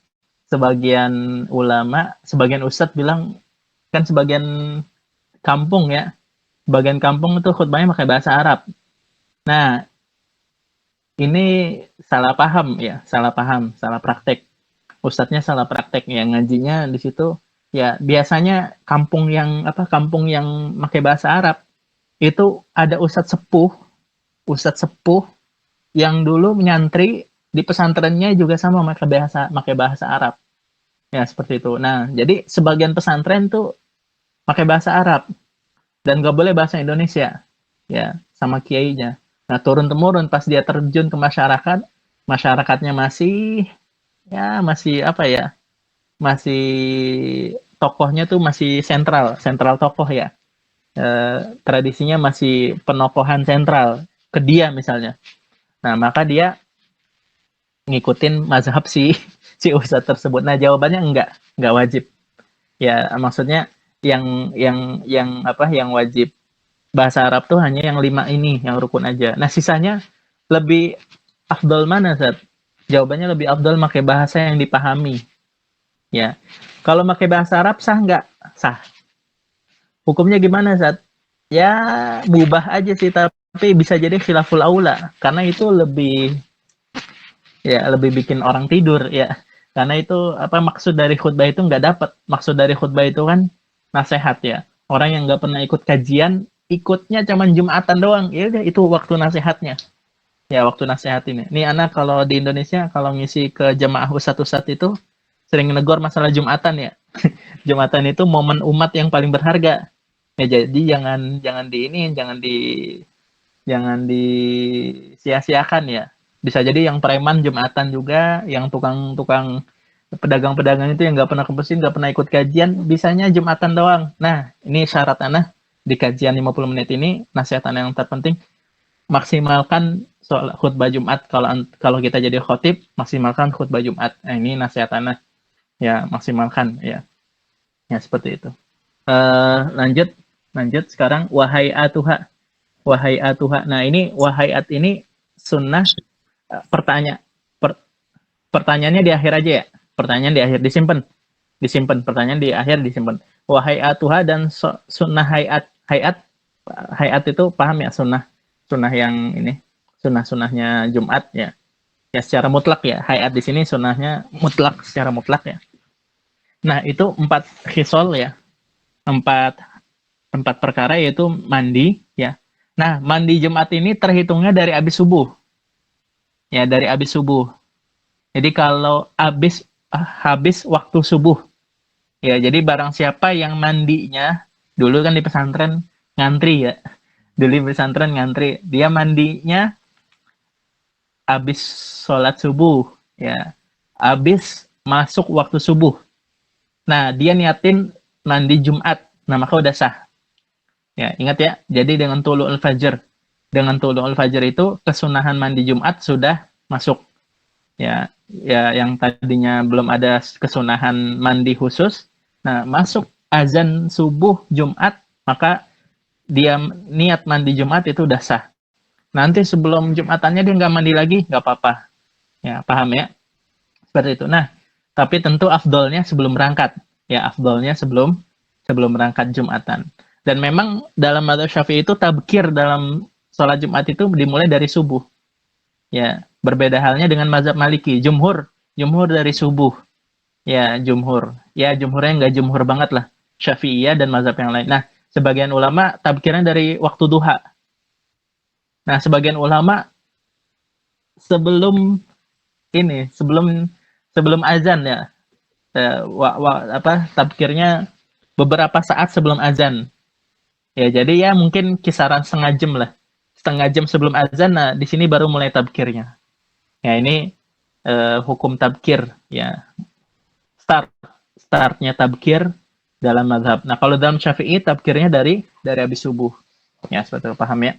sebagian ulama, sebagian ustadz bilang kan sebagian kampung ya. Sebagian kampung itu khutbahnya pakai bahasa Arab. Nah, ini salah paham ya, salah paham, salah praktek. Ustadznya salah praktek ya, ngajinya di situ ya biasanya kampung yang pakai bahasa Arab itu ada ustadz sepuh yang dulu menyantri di pesantrennya juga sama pakai bahasa Arab. Ya, seperti itu. Nah, jadi sebagian pesantren tuh pakai bahasa Arab dan gak boleh bahasa Indonesia. Ya, sama kiainya. Nah, turun-temurun pas dia terjun ke masyarakat, masyarakatnya masih apa ya? Masih tokohnya tuh masih sentral tokoh ya. Tradisinya masih penokohan sentral ke dia misalnya. Nah, maka dia ngikutin mazhab si ustadz tersebut. Nah, jawabannya enggak wajib. Ya, maksudnya yang wajib bahasa Arab tuh hanya yang 5 ini, yang rukun aja. Nah, sisanya lebih afdol mana, Zat? Jawabannya lebih afdol pakai bahasa yang dipahami. Ya. Kalau pakai bahasa Arab sah nggak? Sah. Hukumnya gimana, Zat? Ya, mubah aja sih, tapi bisa jadi khilaful aula. Karena itu lebih bikin orang tidur ya. Karena itu maksud dari khutbah itu nggak dapat. Maksud dari khutbah itu kan nasihat ya. Orang yang nggak pernah ikut kajian, ikutnya cuman Jumatan doang. Ya udah, itu waktu nasihatnya. Ya, waktu nasihat ini. Nih anak kalau di Indonesia kalau ngisi ke jamaah ustadz itu sering negor masalah Jumatan ya. Jumatan itu momen umat yang paling berharga. Ya, jadi jangan disia-siakan ya. Bisa jadi yang preman Jumatan juga, yang tukang-tukang pedagang-pedagang itu yang nggak pernah ke masjid, nggak pernah ikut kajian, bisanya Jumatan doang. Nah, ini syarat anak di kajian 50 menit ini, nasihat anak yang terpenting, maksimalkan soal khutbah Jumat. Kalau kita jadi khotib, maksimalkan khutbah Jumat. Nah, ini nasihat anak. Ya, maksimalkan ya. Ya, seperti itu. Lanjut sekarang wahai atuha. Nah, ini wahaiat ini sunnah. Pertanyaannya di akhir aja ya. Pertanyaan di akhir disimpan. Pertanyaan di akhir disimpan. Wahai atuha dan sunnah hayat itu paham ya, sunnah yang ini, sunnahnya Jumat ya. Ya secara mutlak ya. Hayat di sini sunnahnya mutlak, secara mutlak ya. Nah, itu 4 khisol ya. 4 perkara yaitu mandi ya. Nah, mandi Jumat ini terhitungnya dari habis subuh. Ya, dari habis subuh. Jadi kalau habis waktu subuh. Ya, jadi barang siapa yang mandinya, dulu kan di pesantren ngantri ya. Dulu di pesantren ngantri, dia mandinya habis sholat subuh ya. Habis masuk waktu subuh. Nah, dia niatin mandi Jumat. Nah, maka udah sah. Ya, ingat ya. Jadi dengan tulu'ul fajr. Dengan tulu'ul fajr itu kesunahan mandi Jumat sudah masuk. Ya, yang tadinya belum ada kesunahan mandi khusus. Nah, masuk azan subuh Jumat, maka dia niat mandi Jumat itu udah sah. Nanti sebelum Jumatannya dia nggak mandi lagi, nggak apa-apa. Ya, paham ya? Seperti itu. Nah, Tapi tentu afdolnya sebelum berangkat. Ya, afdolnya sebelum berangkat Jumatan. Dan memang dalam mazhab Syafi'i itu tabkir dalam sholat Jumat itu dimulai dari subuh. Ya, berbeda halnya dengan mazhab Maliki. Jumhur dari subuh. Ya, jumhur. Ya, jumhurnya nggak jumhur banget lah. Syafi'iyah dan mazhab yang lain. Nah, sebagian ulama tabkirnya dari waktu duha. Nah, sebagian ulama sebelum azan ya. Tabkirnya beberapa saat sebelum azan. Ya, jadi ya mungkin kisaran setengah jam lah. Setengah jam sebelum azan, nah di sini baru mulai tabkirnya. Ya, ini hukum tabkir ya. Startnya tabkir dalam mazhab. Nah, kalau dalam Syafi'i tabkirnya dari habis subuh. Ya, seperti paham ya.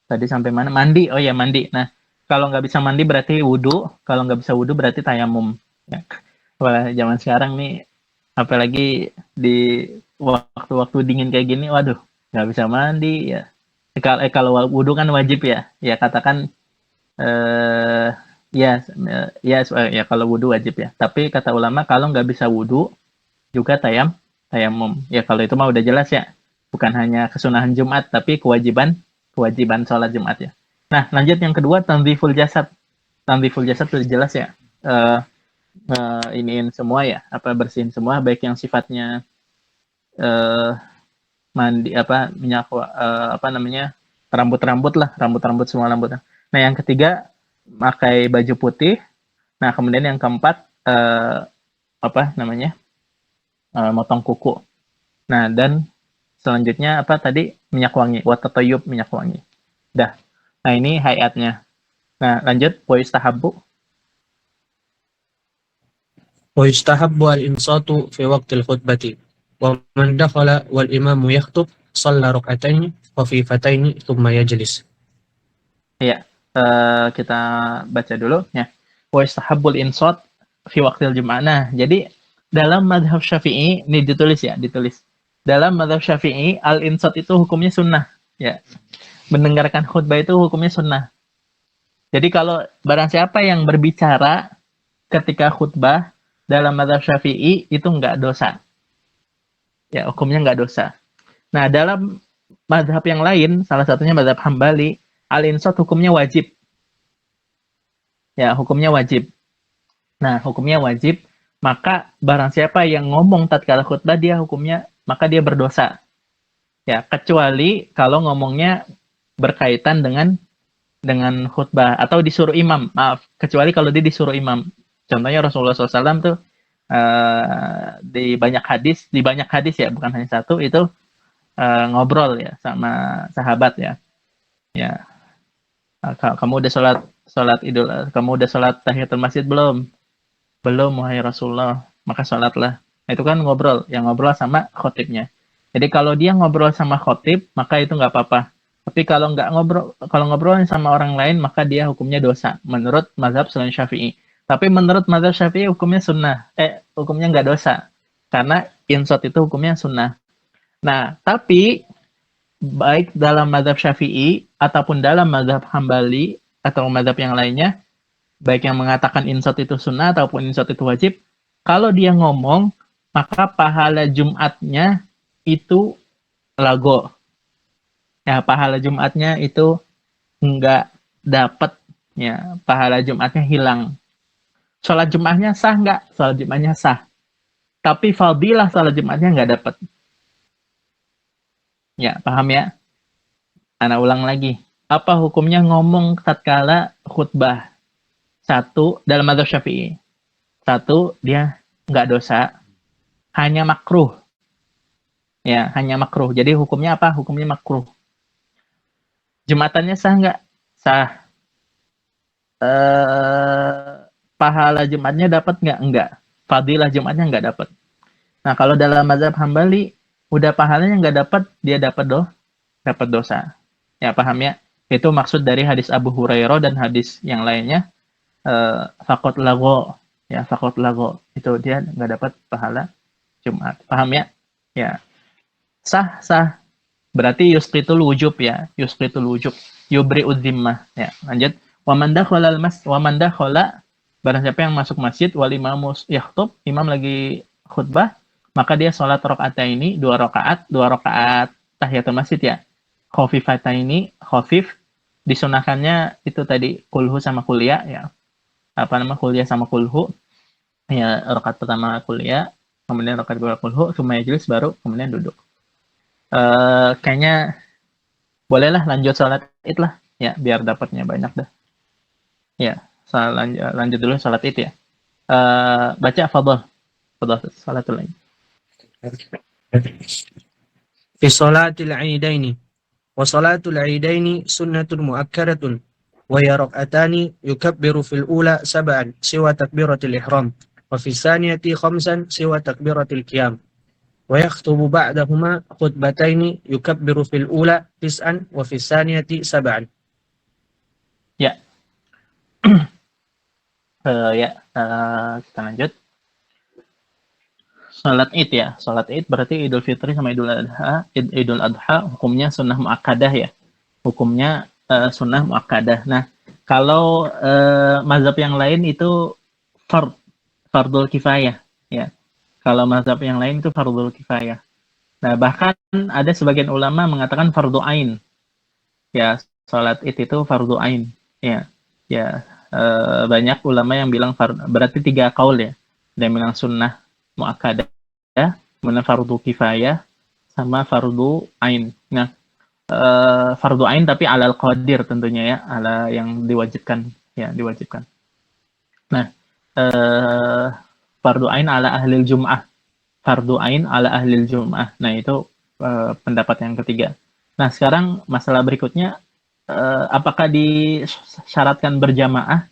Tadi sampai mana? Mandi. Oh ya, mandi. Nah, kalau nggak bisa mandi berarti wudhu. Kalau nggak bisa wudhu berarti tayamum. Ya. Wah, zaman sekarang nih, apalagi di waktu-waktu dingin kayak gini, waduh, nggak bisa mandi ya. Kalau wudhu kan wajib ya. Ya katakan ya kalau wudhu wajib ya. Tapi kata ulama kalau nggak bisa wudhu juga tayamum. Ya kalau itu mah udah jelas ya. Bukan hanya kesunahan Jumat tapi kewajiban sholat Jumat ya. Nah, lanjut yang kedua, tanziful jasad. Tanziful jasad sudah jelas ya. Iniin semua ya, bersihin semua, baik yang sifatnya mandi minyak rambut semua rambut. Nah, yang ketiga pakai baju putih. Nah, kemudian yang keempat motong kuku. Nah, dan selanjutnya minyak wangi, watatayub, minyak wangi. Dah. Nah, ini hayatnya. Nah, lanjut wa yustahabbu. Wa yustahabbu al-insatu fi waqtil khutbati. Wa man dakhala wal imamu yakhutub shalla rak'ataini khafifataini thumma yajlis. Ya, kita baca dulu ya. Wa yustahabbul insat fi waqtil jum'ah. Nah, jadi dalam mazhab Syafi'i ini ditulis. Dalam mazhab Syafi'i al-insat itu hukumnya sunnah ya. Mendengarkan khutbah itu hukumnya sunnah. Jadi kalau barang siapa yang berbicara ketika khutbah dalam mazhab Syafi'i itu nggak dosa. Ya, hukumnya nggak dosa. Nah, dalam mazhab yang lain, salah satunya mazhab Hambali, al-insat hukumnya wajib. Ya, hukumnya wajib. Nah, hukumnya wajib, maka barang siapa yang ngomong tatkala khutbah maka dia berdosa. Ya, kecuali kalau ngomongnya berkaitan dengan khutbah atau disuruh imam. Maaf, kecuali kalau dia disuruh imam. Contohnya Rasulullah SAW tuh di banyak hadis ya, bukan hanya satu, itu ngobrol ya sama sahabat ya. Ya, kamu udah kamu udah sholat tahiyatul masjid belum? Belum, wahai Rasulullah. Maka sholatlah. Nah, itu kan ngobrol sama khotibnya. Jadi kalau dia ngobrol sama khotib, maka itu nggak apa-apa. Tapi kalau ngobrol sama orang lain, maka dia hukumnya dosa. Menurut mazhab selain Syafi'i. Tapi menurut mazhab Syafi'i hukumnya sunnah. Hukumnya nggak dosa. Karena insot itu hukumnya sunnah. Nah, tapi baik dalam mazhab Syafi'i ataupun dalam mazhab Hambali atau mazhab yang lainnya, baik yang mengatakan insot itu sunnah ataupun insot itu wajib, kalau dia ngomong, maka pahala Jumatnya itu lago. Ya, pahala Jumatnya itu nggak dapat. Ya, pahala Jumatnya hilang. Sholat Jumatnya sah nggak? Sholat Jumatnya sah. Tapi fadilah sholat Jumatnya nggak dapat. Ya, paham ya? Ana ulang lagi. Apa hukumnya ngomong tatkala khutbah? Satu, dalam mazhab Syafi'i. Satu, dia nggak dosa. Hanya makruh. Ya, hanya makruh. Jadi hukumnya apa? Hukumnya makruh. Jumatannya sah nggak? Sah. Pahala Jumatnya dapat nggak? Enggak. Fadilah Jumatnya nggak dapat. Nah, kalau dalam mazhab Hambali, udah pahalanya nggak dapat, dia dapat dosa. Ya, paham ya? Itu maksud dari hadis Abu Hurairah dan hadis yang lainnya. Fakot lago. Ya, fakot lago. Itu dia nggak dapat pahala Jumat. Paham ya? Ya. Sah. Berarti yusqitul wujub ya. Yusqitul wujub. Yubri'ud dhimmah. Ya, lanjut. Wa man dakhala Barang siapa yang masuk masjid wal imamus yakhthub, imam lagi khutbah, maka dia sholat rakaataini, 2 rakaat tahiyatul masjid ya. Khafifataini, khafif, disunahkannya itu tadi kulhu sama kuliah ya. Apa nama kuliah sama kulhu. Ya, rakaat pertama kuliah, kemudian rakaat kedua kulhu, kemudian jelis baru kemudian duduk. Kayaknya bolehlah lanjut sholat id lah ya, biar dapatnya banyak dah. Ya, lanjut dulu sholat id ya. Baca fadhol salatul id. في صلاة العيدين وصلاة العيدين سنة مؤكدة وهي ركعتان يكبر في الأولى 7 سوى تكبيرة الإحرام وفي الثانية 5 سوى تكبيرة القيام ويخطب بعدهما خطبتين يكبر في الأولى 9 وفي الثانية 7. Kita lanjut. Salat id ya. Salat id berarti Idul Fitri sama Idul Adha hukumnya sunnah muakkadah ya. Hukumnya sunnah muakkadah. Nah, kalau mazhab yang lain itu fardul kifayah ya. Kalau mazhab yang lain itu fardul kifayah. Nah, bahkan ada sebagian ulama mengatakan fardu ain. Ya, salat id itu fardu ain ya. Ya, banyak ulama yang bilang berarti 3 kaul ya. Ada yang bilang sunnah muakkadah, kemudian fardu kifayah, sama fardu ain. Nah, fardu ain tapi alal qadir tentunya ya, ala yang diwajibkan ya, diwajibkan. Nah, fardu ain ala ahlil jum'ah. Fardu ain ala ahlil jum'ah. Nah, itu pendapat yang ketiga. Nah, sekarang masalah berikutnya, apakah disyaratkan berjamaah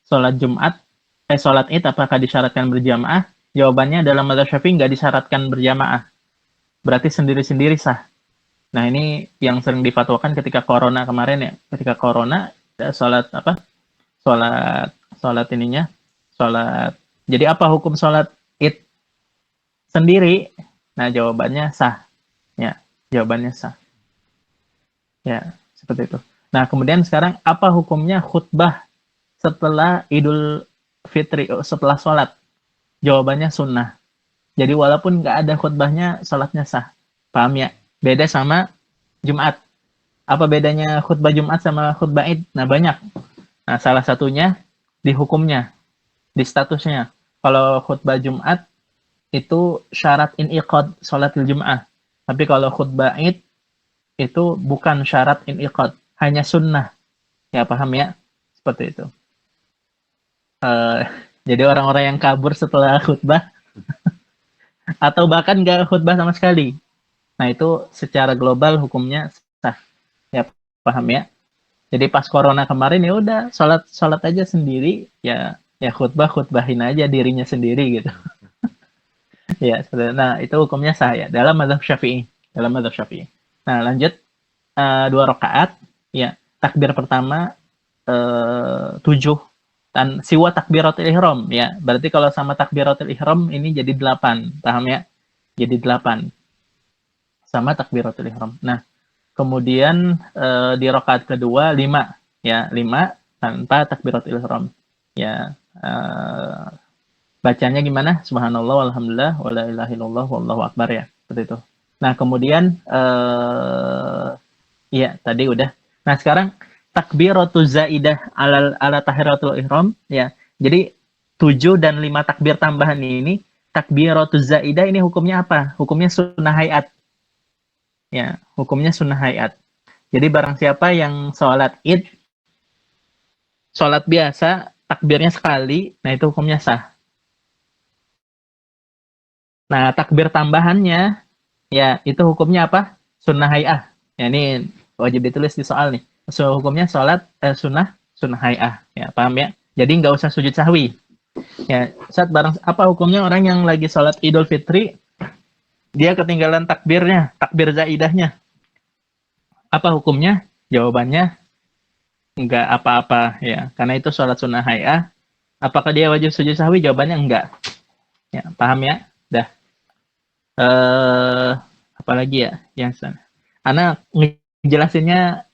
sholat Jumat, sholat id apakah disyaratkan berjamaah? Jawabannya dalam mazhab Syafi'i nggak disyaratkan berjamaah. Berarti sendiri-sendiri sah. Nah, ini yang sering difatwakan ketika corona kemarin ya. Ketika corona, sholat apa? Sholat ininya, sholat. Jadi apa hukum sholat id sendiri? Nah, jawabannya sah. Ya, jawabannya sah. Ya, seperti itu. Nah, kemudian sekarang apa hukumnya khutbah setelah Idul Fitri, setelah sholat? Jawabannya sunnah. Jadi walaupun nggak ada khutbahnya, sholatnya sah. Paham ya? Beda sama Jumat. Apa bedanya khutbah Jumat sama khutbah Id? Nah, banyak. Nah, salah satunya di hukumnya, di statusnya. Kalau khutbah Jumat itu syarat iniqad sholatil Jum'ah. Tapi kalau khutbah Id itu bukan syarat iniqad, hanya sunnah. Ya, paham ya? Seperti itu. Jadi orang-orang yang kabur setelah khutbah atau bahkan nggak khutbah sama sekali. Nah, itu secara global hukumnya sah. Ya, paham ya? Jadi pas corona kemarin ya udah salat aja sendiri, ya khutbahin aja dirinya sendiri gitu. Ya, nah itu hukumnya sah ya dalam mazhab Syafi'i, Nah, lanjut 2 rakaat ya. Takbir pertama 7 dan siwa takbiratul ihram ya. Berarti kalau sama takbiratul ihram ini jadi 8, paham ya? Jadi 8 sama takbiratul ihram. Nah, kemudian di rakaat kedua 5 ya, 5 tanpa takbiratul ihram. Ya, bacanya gimana? Subhanallah walhamdulillah wala ilaha illallah wallahu akbar ya. Seperti itu. Nah, kemudian ya tadi udah. Nah, sekarang takbiratul zaidah ala tahiratul ihram ya. Jadi 7 dan 5 takbir tambahan ini, takbiratul zaidah ini hukumnya apa? Hukumnya sunnah hayat. Ya, hukumnya sunnah hayat. Jadi barang siapa yang sholat id, sholat biasa, takbirnya sekali, nah itu hukumnya sah. Nah, takbir tambahannya, ya itu hukumnya apa? Sunnah hayat. Ya, ini wajib ditulis di soal nih. So, hukumnya sholat sunnah hayah ya, paham ya? Jadi nggak usah sujud sahwi ya. Saat barang apa hukumnya orang yang lagi sholat Idul Fitri, dia ketinggalan takbir zaidahnya, apa hukumnya? Jawabannya nggak apa-apa ya, karena itu sholat sunnah hayah. Apakah dia wajib sujud sahwi? Jawabannya enggak ya, paham ya? Dah. Apalagi ya yang sana, Ana ngejelasinnya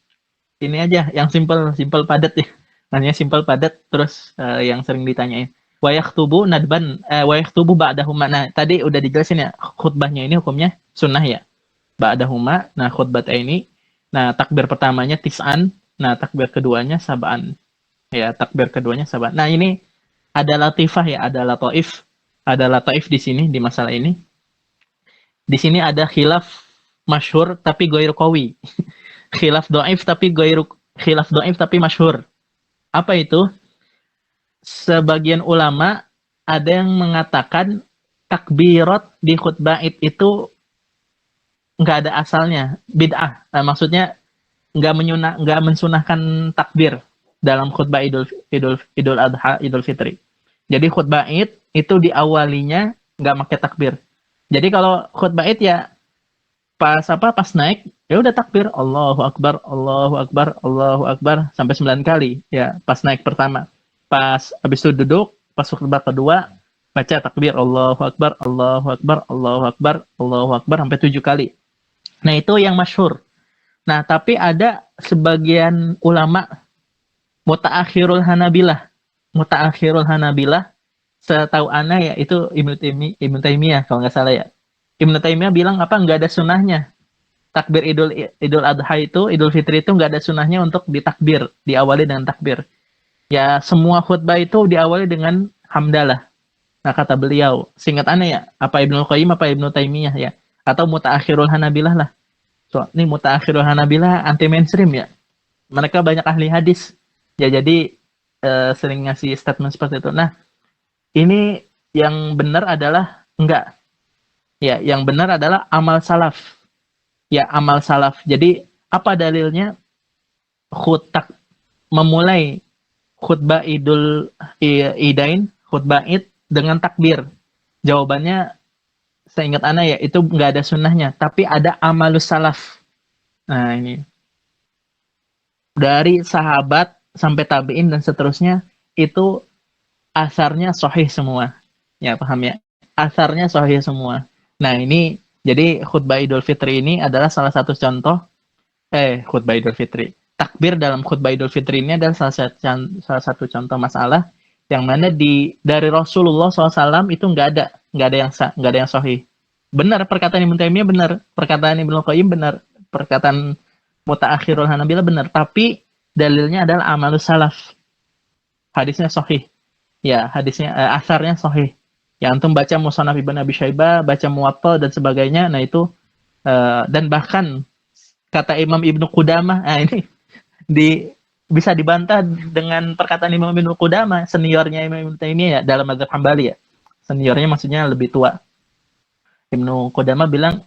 ini aja yang simple padat ya. Nanya simpel padat terus yang sering ditanyain. Wa yakhtubu nadban wa yakhtubu ba'dahuma. Nah, tadi udah dijelasin ya, khutbahnya ini hukumnya sunnah ya. Ba'dahuma, nah khutbah ini. Nah, takbir pertamanya tis'an, nah takbir keduanya sab'an. Ya, takbir keduanya sab'an. Nah, ini ada latifah ya, ada lataif. Ada lataif di sini di masalah ini. Di sini ada khilaf masyhur tapi goir qawi. Khilaf do'if tapi goir khilaf do'if tapi masyhur. Apa itu? Sebagian ulama ada yang mengatakan takbirat di khutbah Id itu nggak ada asalnya, bid'ah. Nah, maksudnya nggak mensunahkan takbir dalam khutbah Idul Adha, Idul Fitri. Jadi khutbah Id itu diawalinya nggak pakai takbir. Jadi kalau khutbah Id ya pas naik ya udah takbir Allahu Akbar, Allahu Akbar, Allahu Akbar sampai 9 kali ya pas naik pertama. Pas habis itu duduk, pas khutbah kedua baca takbir Allahu Akbar, Allahu Akbar, Allahu Akbar, Allahu Akbar sampai 7 kali. Nah, itu yang masyhur. Nah, tapi ada sebagian ulama mutaakhirul Hanabilah. Mutaakhirul Hanabilah setahu ana ya itu Ibnu Taimiyah kalau nggak salah ya. Ibnu Taimiyah bilang apa nggak ada sunnahnya. Takbir Idul Adha itu, Idul Fitri itu nggak ada sunnahnya untuk ditakbir, diawali dengan takbir. Ya, semua khutbah itu diawali dengan hamdalah. Nah, kata beliau, singkat aneh ya, apa Ibnu Qayyim apa Ibnu Taimiyah ya, atau mutaakhirul Hanabilah lah. So, ini mutaakhirul Hanabilah anti mainstream ya. Mereka banyak ahli hadis. Ya, jadi sering ngasih statement seperti itu. Nah, ini yang benar adalah enggak. Ya, yang benar adalah amal salaf. Ya, amal salaf. Jadi, apa dalilnya? Memulai khutbah Idain, khutbah Id dengan takbir. Jawabannya seingat ana ya itu nggak ada sunnahnya, tapi ada amalus salaf. Nah, ini dari sahabat sampai tabiin dan seterusnya itu asarnya sahih semua. Ya, paham ya? Asarnya sahih semua. Nah, ini jadi khutbah Idul Fitri ini adalah salah satu contoh khutbah Idul Fitri. Takbir dalam khutbah Idul Fitri ini adalah salah satu contoh masalah yang mana dari Rasulullah SAW itu nggak ada yang sahih. Benar perkataan Ibnu Taimiyah benar, perkataan Ibnu Qayyim benar, perkataan mutaakhirul Hanabilah benar, tapi dalilnya adalah amalus salaf. Hadisnya sahih. Ya, hadisnya asarnya sahih. Ya, antum baca Musannaf Ibnu Abi Syaibah, baca Muwatta dan sebagainya, nah itu dan bahkan kata Imam Ibnu Qudamah, ini bisa dibantah dengan perkataan Imam Ibnu Qudamah, seniornya Imam Ibnu Taimiyah ya, dalam mazhab Hambali ya. Seniornya maksudnya lebih tua. Ibnu Qudamah bilang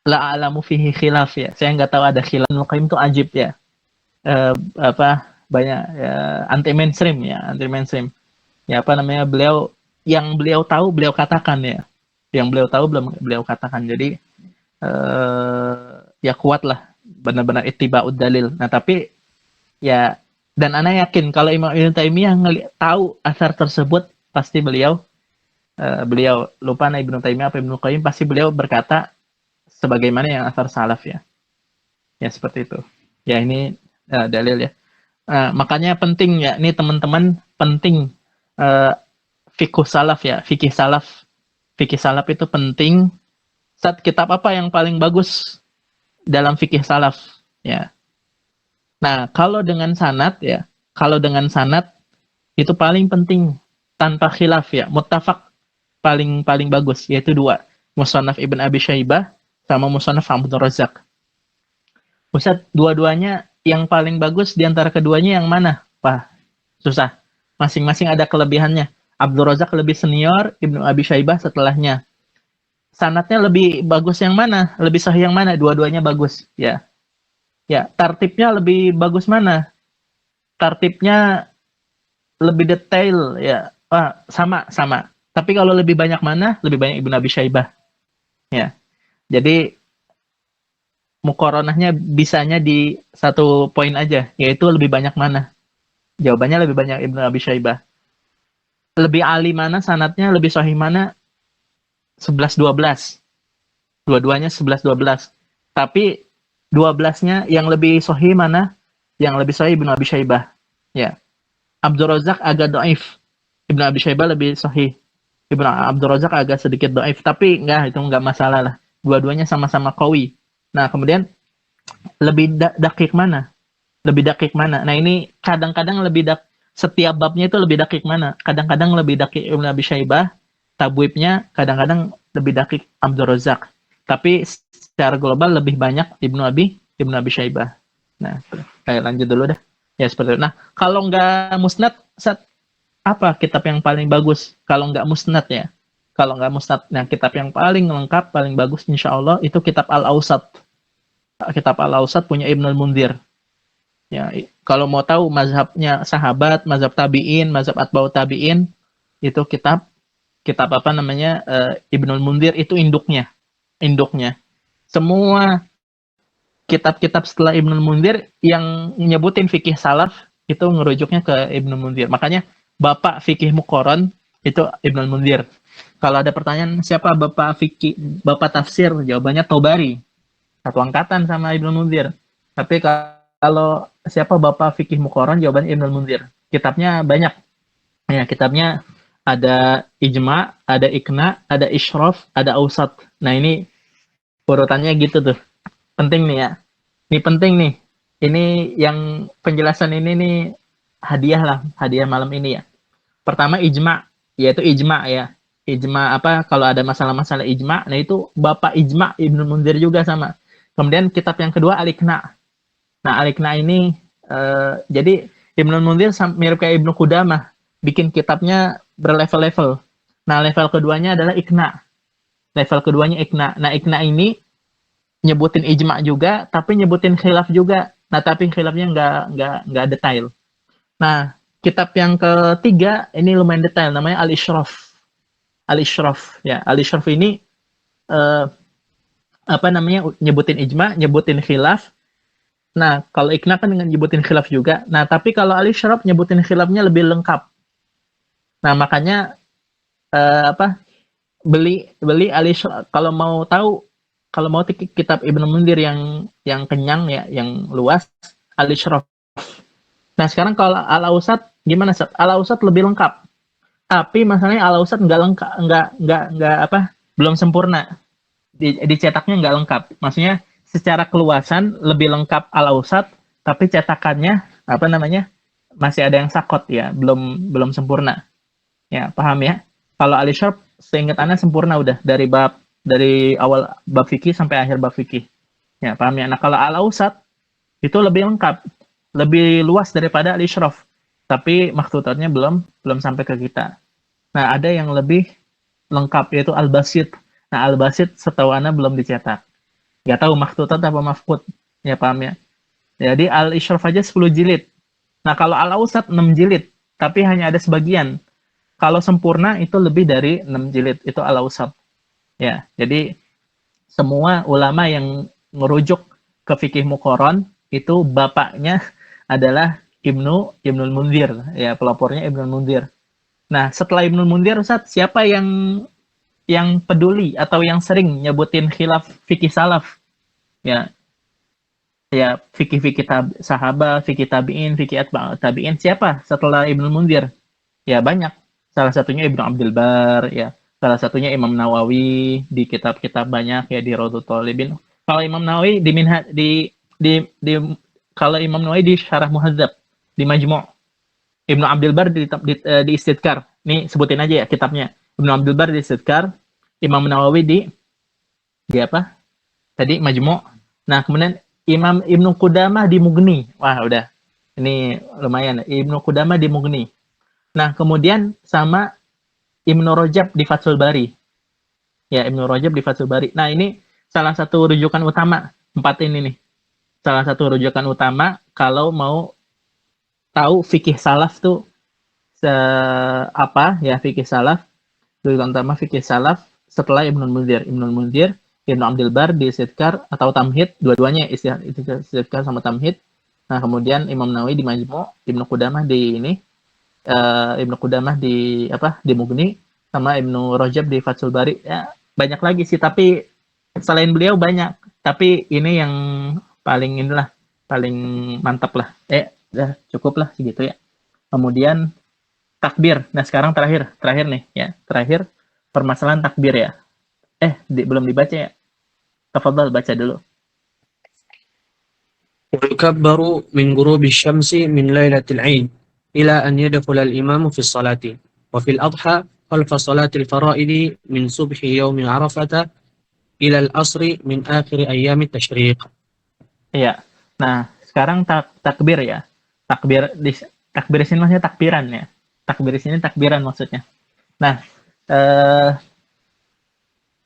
la a'lamu fihi khilaf ya. Saya nggak tahu ada khilaf. Ibnu Qayyim itu ajib ya. Banyak ya, anti mainstream. Ya apa namanya yang beliau tahu beliau katakan ya. Yang beliau tahu belum beliau katakan. Jadi ya kuatlah benar-benar ittiba'ud dalil. Nah, tapi ya dan ana yakin kalau Imam Ibnu Taimiyah tahu asar tersebut pasti beliau lupa Ibnu Taimiyah apa Ibnu Qayyim pasti beliau berkata sebagaimana yang asar salaf ya. Ya seperti itu. Ya ini dalil ya. Makanya penting ya, ini teman-teman penting fikih salaf ya, fikih salaf. Fikih salaf itu penting. Kitab apa yang paling bagus dalam fikih salaf ya. Nah, kalau dengan sanad itu paling penting tanpa khilaf ya, muttafaq paling bagus yaitu 2, Musannaf Ibn Abi Syaibah sama Musannaf Abdul Razak. Ustaz, dua-duanya yang paling bagus di antara keduanya yang mana? Pak, susah. Masing-masing ada kelebihannya. Abdul Razak lebih senior, Ibnu Abi Syaibah setelahnya. Sanadnya lebih bagus yang mana? Lebih sahih yang mana? Dua-duanya bagus, ya. Ya, tartibnya lebih bagus mana? Tartibnya lebih detail ya. Sama. Tapi kalau lebih banyak mana? Lebih banyak Ibnu Abi Syaibah. Ya. Jadi muqaranahnya bisanya di satu poin aja, yaitu lebih banyak mana? Jawabannya lebih banyak Ibnu Abi Syaibah. Lebih ali mana sanadnya? Lebih sahih mana? 11-12. Dua-duanya 11-12. Tapi 12-nya yang lebih sahih mana? Yang lebih sahih Ibnu Abi Syaibah. Ya. Abdul Razak agak dhaif. Ibnu Abi Syaibah lebih sahih. Ibnu Abdul Razak agak sedikit dhaif, tapi itu enggak masalah lah. Dua-duanya sama-sama qawi. Nah, kemudian lebih dakik mana? Lebih dakik mana? Nah, ini kadang-kadang setiap babnya itu lebih dakik mana? Kadang-kadang lebih dakik Ibnu Abi Syaibah, tabwibnya kadang-kadang lebih dakik Abdul Razak. Tapi secara global lebih banyak Ibnu Abi Syaibah. Nah, lanjut dulu dah. Ya seperti itu. Nah, kalau nggak musnad, apa kitab yang paling bagus? Kalau nggak musnad ya. Kalau nggak musnad, nah kitab yang paling lengkap, paling bagus insya Allah itu kitab Al-Awsat. Kitab Al-Awsat punya Ibnul Munzir. Ya, kalau mau tahu mazhabnya sahabat, mazhab tabi'in, mazhab atba'ut tabi'in, itu kitab apa namanya Ibnul Munzir itu induknya. Semua kitab-kitab setelah Ibnul Munzir yang nyebutin fikih salaf itu ngerujuknya ke Ibnul Munzir. Makanya bapak fikih Muqarran itu Ibnul Munzir. Kalau ada pertanyaan siapa bapak fikih, bapak tafsir, jawabannya Tobari. Satu angkatan sama Ibnul Munzir. Tapi kalau siapa bapak fikih Muqarran, jawabannya Ibnul Munzir. Kitabnya banyak. Ya, kitabnya ada Ijma, ada Iqna, ada Isyraf, ada Awsat. Nah, ini urutannya gitu tuh. Penting nih ya. Ini penting nih. Ini yang penjelasan ini nih hadiah malam ini ya. Pertama ijma, yaitu ijma ya. Ijma apa? Kalau ada masalah-masalah ijma, nah itu bapak ijma Ibnu Munzir juga sama. Kemudian kitab yang kedua Al-Iqna. Nah, Al-Iqna ini jadi Ibnu Munzir mirip kayak Ibnu Qudamah, bikin kitabnya berlevel-level. Nah, level keduanya adalah Iqna. Level keduanya Iqna. Nah, Iqna ini nyebutin ijma juga, tapi nyebutin khilaf juga. Nah, tapi khilafnya nggak detail. Nah, kitab yang ketiga ini lumayan detail, namanya Al-Isyraf. Al-Isyraf ya, Al-Isyraf ini apa namanya nyebutin ijma, nyebutin khilaf. Nah, kalau Iqna kan dengan nyebutin khilaf juga. Nah, tapi kalau Al-Isyraf nyebutin khilafnya lebih lengkap. Nah, makanya beli Al-Isyraf kalau mau kitab Ibnu Munzir yang kenyang ya, yang luas, Al-Isyraf. Nah, sekarang kalau Al-Awsat gimana, Sat? Al-Awsat lebih lengkap. Tapi masalahnya Al-Awsat belum sempurna. Dicetaknya nggak lengkap. Maksudnya secara keluasan lebih lengkap Al-Awsat, tapi cetakannya masih ada yang sakot ya, belum sempurna. Ya, paham ya? Kalau Al-Isyraf seingat Anda sempurna udah dari awal bab fikih sampai akhir bab fikih. Ya, paham ya? Nah, kalau Al-Awsat itu lebih lengkap, lebih luas daripada Al-Isyraf. Tapi makhtutatnya belum sampai ke kita. Nah, ada yang lebih lengkap yaitu Al-Basit. Nah, Al-Basit setahu Anda belum dicetak. Nggak tahu makhtutat apa mafqud. Ya, paham ya? Jadi Al-Isyraf aja 10 jilid. Nah, kalau Al-Awsat 6 jilid, tapi hanya ada sebagian. Kalau sempurna itu lebih dari 6 jilid, itu Al-Awsat. Ya, jadi semua ulama yang merujuk ke fikih Muqarran itu bapaknya adalah Ibnul Munzir, ya, pelopornya Ibnul Munzir. Nah, setelah Ibnul Munzir, Ustaz, siapa yang peduli atau yang sering nyebutin khilaf fikih salaf? Ya, fikih sahabat, fikih tabi'in, fikih atba'ut tabi'in, siapa setelah Ibnul Munzir? Ya, banyak. Salah satunya Ibnu Abdul Bar, ya. Salah satunya Imam Nawawi di kitab-kitab banyak ya, di Raudhatul Thalibin. Kalau Imam Nawawi kalau Imam Nawawi di Syarah Muhadzab, di Majmu'. Ibnu Abdul Bar di Istidkar. Nih sebutin aja ya kitabnya. Ibnu Abdul Bar di Istidkar, Imam Nawawi di apa? Tadi Majmu'. Nah, kemudian Imam Ibnu Qudamah di Mughni. Wah, udah. Ini lumayan. Ibnu Qudamah di Mughni. Nah, kemudian sama Ibnu Rajab di Fathul Bari. Ya, Ibnu Rajab di Fathul Bari. Nah, ini salah satu rujukan utama. 4 ini nih. Salah satu rujukan utama kalau mau tahu fikih salaf tuh fikih salaf. Rujukan utama fikih salaf setelah Ibnu Munzir. Ibnu Abdul Bar di Istidkar atau Tamhid, dua-duanya Istidkar sama Tamhid. Nah, kemudian Imam Nawawi di Majmu', Ibnu Qudamah di Mughni, sama Ibnu Rajab di Fathul Bari. Ya, banyak lagi sih, tapi selain beliau banyak. Tapi ini yang paling mantap lah. Cukup lah segitu ya. kemudian takbir. Nah, sekarang terakhir nih ya. Terakhir permasalahan takbir ya. Belum dibaca ya. Tafadhal baca dulu. ويكبر من غروب الشمس من ليلة العيد إلى أن يدخل الإمام في الصلاة وفي الأضحى خلف صلاة الفرائض من صبح يوم عرفة إلى العصر من آخر أيام التشريق. Iya. Nah, sekarang takbir ya. Takbir di sini maksudnya takbiran ya. Takbir di sini takbiran maksudnya. Nah,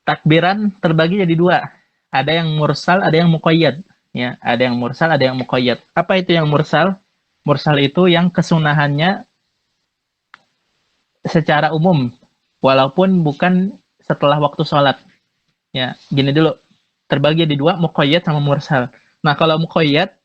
takbiran terbagi jadi dua. Ada yang mursal, ada yang muqayyad. Ya, ada yang mursal, ada yang muqayyad. Apa itu yang mursal? Mursal itu yang kesunahannya secara umum, walaupun bukan setelah waktu sholat. Ya, gini dulu. Terbagi di dua, muqayyad sama mursal. Nah, kalau muqayyad,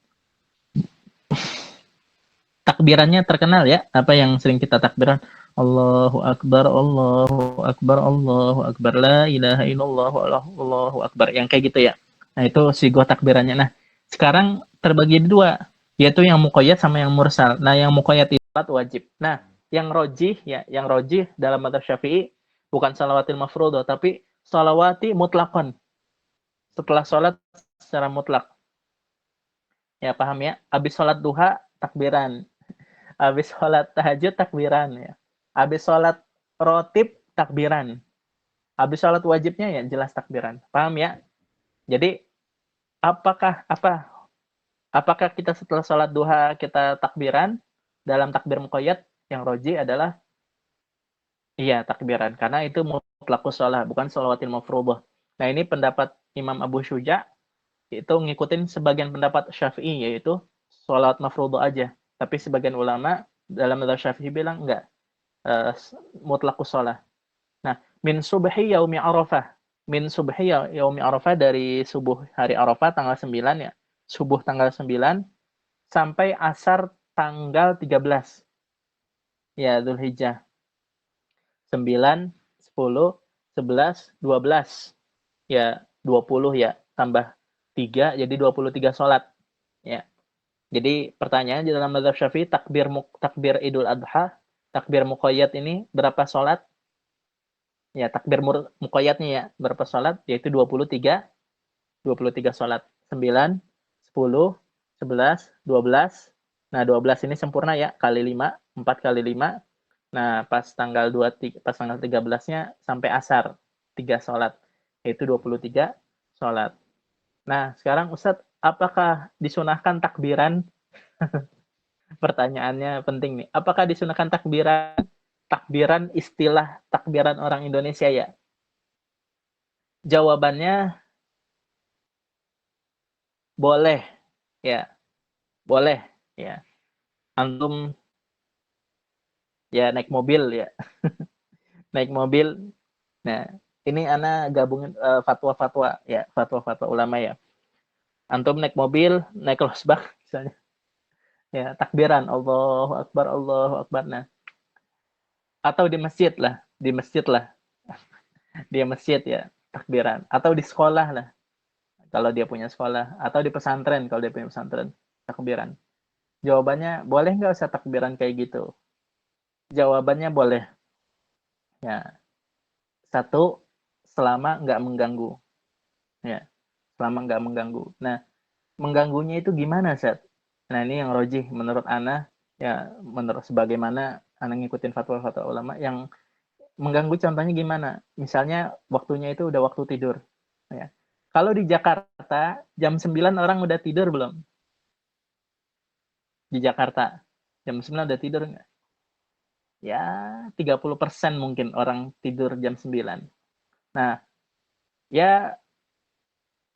takbirannya terkenal ya. Apa yang sering kita takbiran? Allahu Akbar, Allahu Akbar, Allahu Akbar, la ilaha illallah, Allahu Akbar. Yang kayak gitu ya. Nah, itu sigoh takbirannya. Nah, sekarang terbagi dua, yaitu yang muqayyad sama yang mursal. Nah, yang muqayyad itu wajib. Nah, yang rojih dalam madzhab Syafi'i bukan salawatil mafruḍah, tapi salawati mutlaqan. Setelah sholat secara mutlak. Ya, paham ya? Habis sholat duha, takbiran. Habis sholat tahajud, takbiran ya. Habis sholat rotib, takbiran. Habis sholat wajibnya ya jelas takbiran. Paham ya? Jadi apakah kita setelah sholat duha kita takbiran? Dalam takbir muqayyad yang roji adalah iya takbiran. Karena itu mutlaqus shalah, bukan shalawatil mafruḍah. Nah, ini pendapat Imam Abu Syuja itu ngikutin sebagian pendapat Syafi'i, yaitu sholat mafruḍah aja. Tapi sebagian ulama dalam madzhab Syafi'i bilang enggak, mutlaqus shalah. Nah, min subhi yaumi Arafah. Min subhi yaumi Arafah, dari subuh hari Arafah tanggal 9 ya. Subuh tanggal 9 sampai asar tanggal 13. Ya, Dzulhijjah. 9, 10, 11, 12. Ya, 20 ya, tambah 3 jadi 23 sholat. Ya. Jadi pertanyaan di dalam madzhab Syafi'i, takbir Idul Adha, takbir muqayyad ini berapa sholat? Ya, takbir muqayyadnya ya berapa sholat? Yaitu 23 sholat. 9, 10, 11, 12. Nah, 12 ini sempurna ya, kali 5, 4 kali 5. Nah, pas tanggal 13-nya sampai asar 3 sholat, yaitu 23 sholat. Nah, sekarang Ustadz, apakah disunahkan takbiran? Pertanyaannya penting nih. Apakah disunahkan takbiran istilah takbiran orang Indonesia ya? Jawabannya boleh ya. Boleh ya. Antum ya naik mobil ya. Naik mobil. Nah, ini ana gabungin fatwa-fatwa ya, fatwa-fatwa ulama ya. Antum naik mobil, naik losbak misalnya. Ya, takbiran Allahu Akbar, Allahu Akbar. Nah, atau di masjid lah. Di masjid ya, takbiran. Atau di sekolah lah, kalau dia punya sekolah. Atau di pesantren, kalau dia punya pesantren, takbiran. Jawabannya, boleh nggak usah takbiran kayak gitu? Jawabannya boleh. Ya, satu, selama nggak mengganggu. Ya, selama nggak mengganggu. Nah, mengganggunya itu gimana, Seth? Nah, ini yang rojih menurut Ana, ya menurut sebagaimana Ana ngikutin fatwa-fatwa ulama, yang mengganggu contohnya gimana? Misalnya waktunya itu udah waktu tidur. Ya. Kalau di Jakarta, jam 9 orang udah tidur belum? Di Jakarta, jam 9 udah tidur nggak? Ya, 30% mungkin orang tidur jam 9. Nah, ya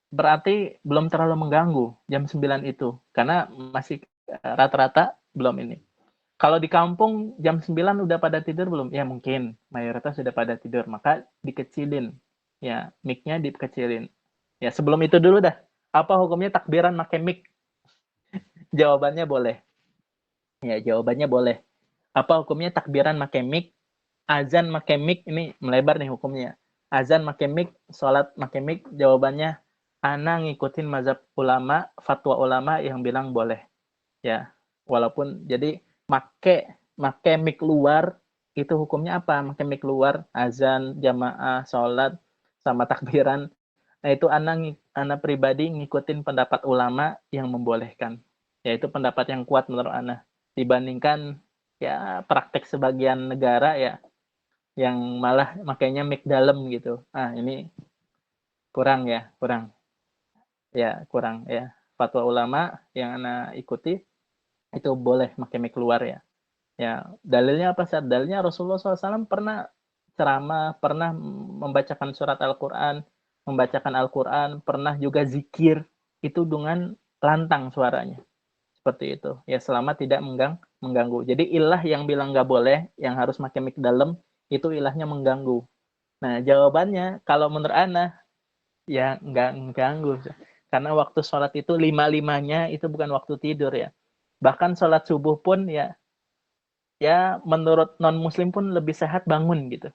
berarti belum terlalu mengganggu jam 9 itu. Karena masih rata-rata belum ini. Kalau di kampung jam 9 udah pada tidur belum? Ya mungkin mayoritas sudah pada tidur, maka dikecilin. Ya, mic-nya dikecilin. Ya, sebelum itu dulu dah. Apa hukumnya takbiran pakai mic? Jawabannya boleh. Ya, jawabannya boleh. Apa hukumnya takbiran pakai mic? Azan pakai mic, ini melebar nih hukumnya. Azan pakai mic, sholat pakai mic, jawabannya ana ngikutin mazhab ulama, fatwa ulama yang bilang boleh. Ya, walaupun jadi make make mic luar itu hukumnya apa? Make mic luar, azan, jamaah, sholat, sama takbiran. Nah itu anak pribadi ngikutin pendapat ulama yang membolehkan. Yaitu pendapat yang kuat menurut anak. Dibandingkan ya praktek sebagian negara ya yang malah makainya mic dalam gitu. Ini kurang ya, kurang ya. Fatwa ulama yang anak ikuti itu boleh pakai mic keluar ya. Ya, dalilnya apa sih? Dalilnya Rasulullah SAW pernah ceramah, pernah membacakan surat Al-Quran, membacakan Al-Quran, pernah juga zikir itu dengan lantang suaranya. Seperti itu. Ya, selama tidak mengganggu. Jadi ilah yang bilang nggak boleh, yang harus pakai mic dalam, itu ilahnya mengganggu. Nah, jawabannya kalau menurut Ana, ya nggak mengganggu. Karena waktu sholat itu lima-limanya itu bukan waktu tidur ya. Bahkan sholat subuh pun ya menurut non-muslim pun lebih sehat bangun gitu.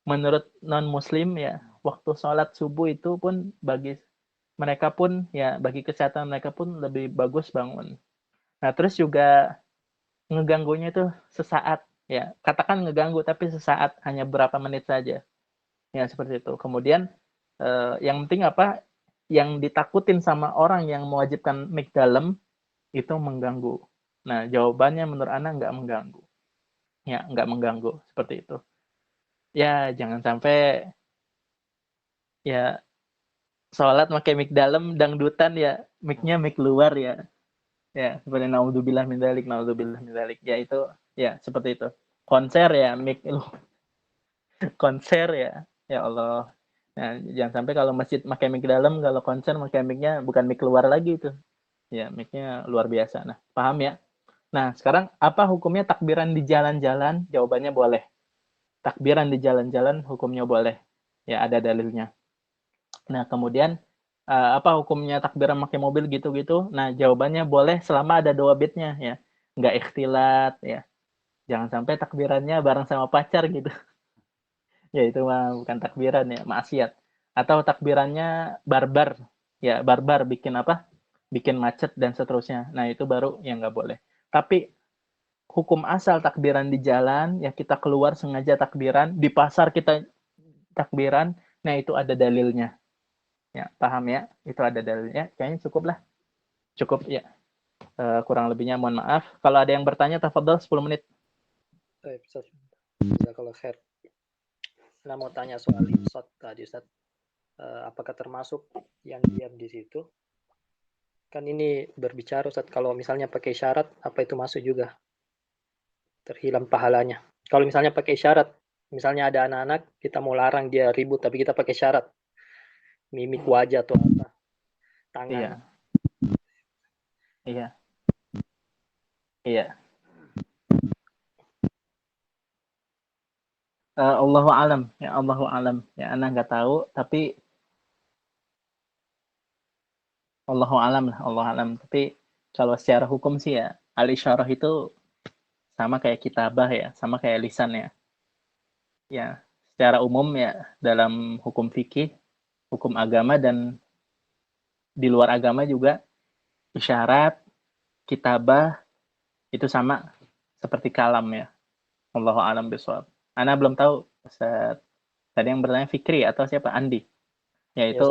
Menurut non-muslim ya waktu sholat subuh itu pun bagi mereka pun ya bagi kesehatan mereka pun lebih bagus bangun. Nah terus juga ngeganggunya itu sesaat ya. Katakan ngeganggu tapi sesaat hanya berapa menit saja. Ya seperti itu. Kemudian yang penting apa? Yang ditakutin sama orang yang mewajibkan mic dalam itu mengganggu. Nah jawabannya menurut Ana nggak mengganggu. Ya nggak mengganggu seperti itu. Ya jangan sampai ya sholat pakai mic dalam dangdutan ya mic-nya mic luar ya seperti naudzubillah min dzalik ya itu ya seperti itu konser ya mic lu konser ya Allah. Nah jangan sampai kalau masjid pakai mic dalam, kalau konser pakai mic-nya bukan mic luar lagi itu ya mic-nya luar biasa. Nah paham ya. Nah sekarang apa hukumnya takbiran di jalan-jalan? Jawabannya boleh. Takbiran di jalan-jalan hukumnya boleh ya, ada dalilnya. Nah, kemudian apa hukumnya takbiran pakai mobil gitu-gitu? Nah, jawabannya boleh selama ada dua beatnya ya. Nggak ikhtilat ya. Jangan sampai takbirannya bareng sama pacar gitu. Ya itu mah bukan takbiran ya, maksiat. Atau takbirannya barbar. Ya, barbar bikin apa? Bikin macet dan seterusnya. Nah, itu baru yang nggak boleh. Tapi hukum asal takbiran di jalan, ya kita keluar sengaja takbiran, di pasar kita takbiran, nah itu ada dalilnya. Ya, paham ya? Itu ada dalilnya. Kayaknya cukup lah. Cukup ya. Kurang lebihnya mohon maaf. Kalau ada yang bertanya, tafadhol 10 menit. Baik, Ustaz. Jazakallah khair. Saya mau tanya soal imsot tadi, Ustaz. Apakah termasuk yang diam di situ? Kan ini berbicara, Ustaz, kalau misalnya pakai syarat, apa itu masuk juga? Terhilang pahalanya. Kalau misalnya pakai syarat, misalnya ada anak-anak, kita mau larang dia ribut, tapi kita pakai syarat. Mimik wajah atau apa, tangan. Iya. Iya. Iya. Allahu alam. Ya Allahu alam. Ya anak nggak tahu, tapi Allahu alam lah. Allahu alam. Tapi kalau secara hukum sih ya, al-isyarah itu sama kayak kitabah ya, sama kayak lisan ya. Ya, secara umum ya dalam hukum fikih, hukum agama dan di luar agama juga isyarat, kitabah itu sama seperti kalam ya. Allahu a'lam bishawab. Ana belum tahu Ustaz. Tadi yang bertanya Fikri atau siapa? Andi. Ya Ya, itu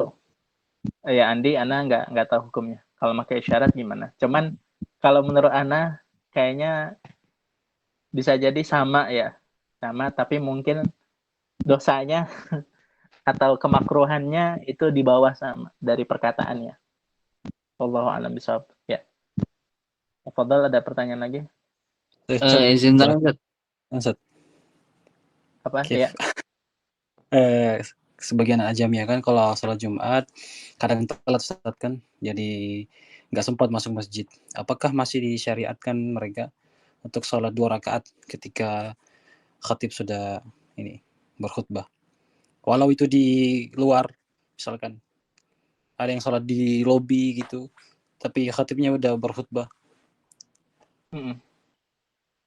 ya Andi, Ana nggak tahu hukumnya. Kalau pakai isyarat gimana? Cuman kalau menurut Ana kayaknya bisa jadi sama ya. Sama tapi mungkin dosanya atau kemakruhannya itu di bawah sama dari perkataannya. Allahu a'lam bishawab. Ya. Fadal ada pertanyaan lagi? izin tanya Ustaz. Ustaz, Apa? Kif. Ya. Sebagian ajam ya kan kalau sholat Jumat kadang telat Ustaz kan, jadi nggak sempat masuk masjid. Apakah masih disyariatkan mereka untuk sholat 2 rakaat ketika khatib sudah ini berkhutbah? Walau itu di luar, misalkan ada yang sholat di lobi gitu, tapi khatibnya udah berkhutbah.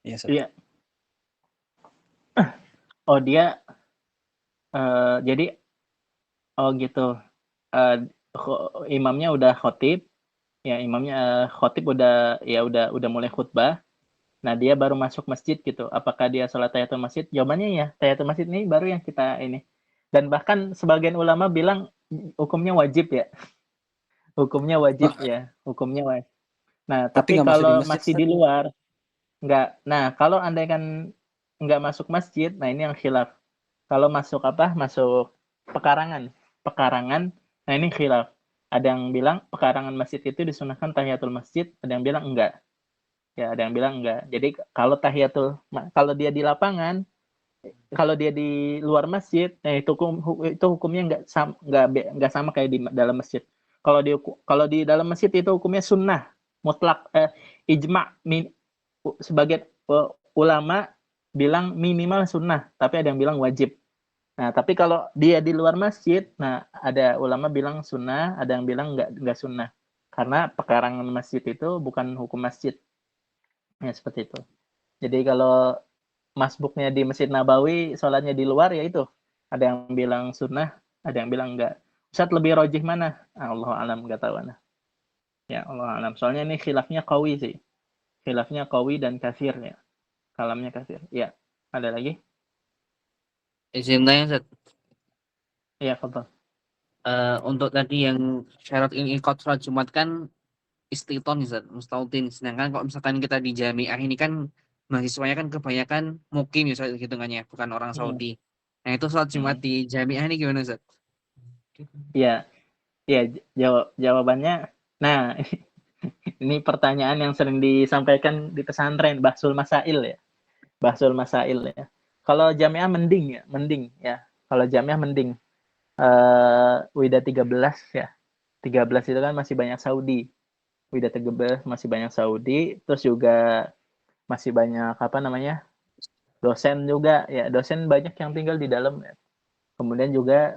Iya, Ustaz. Iya. Oh dia jadi gitu. Imamnya udah khotib, ya imamnya khotib udah mulai khutbah. Nah, dia baru masuk masjid gitu. Apakah dia sholat tahiyatul masjid? Jawabannya ya, tahiyatul masjid ini baru yang kita ini. Dan bahkan sebagian ulama bilang hukumnya wajib ya. Hukumnya Wah, wajib ya. Hukumnya wajib. Nah, tapi tapi nggak masuk di kalau masjid masih Ustaz. di luar, enggak. Nah, kalau andai kan enggak masuk masjid, nah ini yang khilaf. Kalau masuk apa? Masuk pekarangan. Pekarangan, nah ini khilaf. Ada yang bilang pekarangan masjid itu disunahkan tahiyatul masjid, ada yang bilang enggak. Ya, ada yang bilang enggak. Jadi kalau dia di lapangan, kalau dia di luar masjid, itu hukumnya enggak sama kayak di dalam masjid. Kalau di dalam masjid itu hukumnya sunnah mutlak, ijma, sebagai ulama bilang minimal sunnah, tapi ada yang bilang wajib. Nah, tapi kalau dia di luar masjid, nah ada ulama bilang sunnah, ada yang bilang enggak sunnah. Karena pekarangan masjid itu bukan hukum masjid. Ya, seperti itu. Jadi kalau masbuknya di Masjid Nabawi, sholatnya di luar, ya itu. Ada yang bilang sunnah, ada yang bilang enggak. Ustaz lebih rojih mana? Allah alam, enggak tahu. Nah. Ya, Allah alam. Soalnya ini khilafnya qawi sih. Khilafnya qawi dan kasir ya. Kalamnya kasir. Ya, ada lagi? Izin tanya, Ustaz. Iya, betul. Untuk tadi yang syarat ini ikut sholat Jumat kan istiton, Ustaz, mustautin. Sedangkan kalau misalkan kita di jamiah ini kan mahasiswanya kan kebanyakan mukim ya, Ustaz, hitungannya, bukan orang Hmm. Saudi. Nah, itu sholat Jumat Hmm. di jamiah ini gimana, Ustaz? Iya, iya, jawabannya. Nah, ini pertanyaan yang sering disampaikan di pesantren, bahsul masail ya. Bahsul masail ya. Kalau jamiah mending ya. Kalau jamiah mending. Wida 13 ya. 13 itu kan masih banyak Saudi. Wida 13 masih banyak Saudi, terus juga masih banyak apa namanya? Dosen juga ya. Dosen banyak yang tinggal di dalam ya. Kemudian juga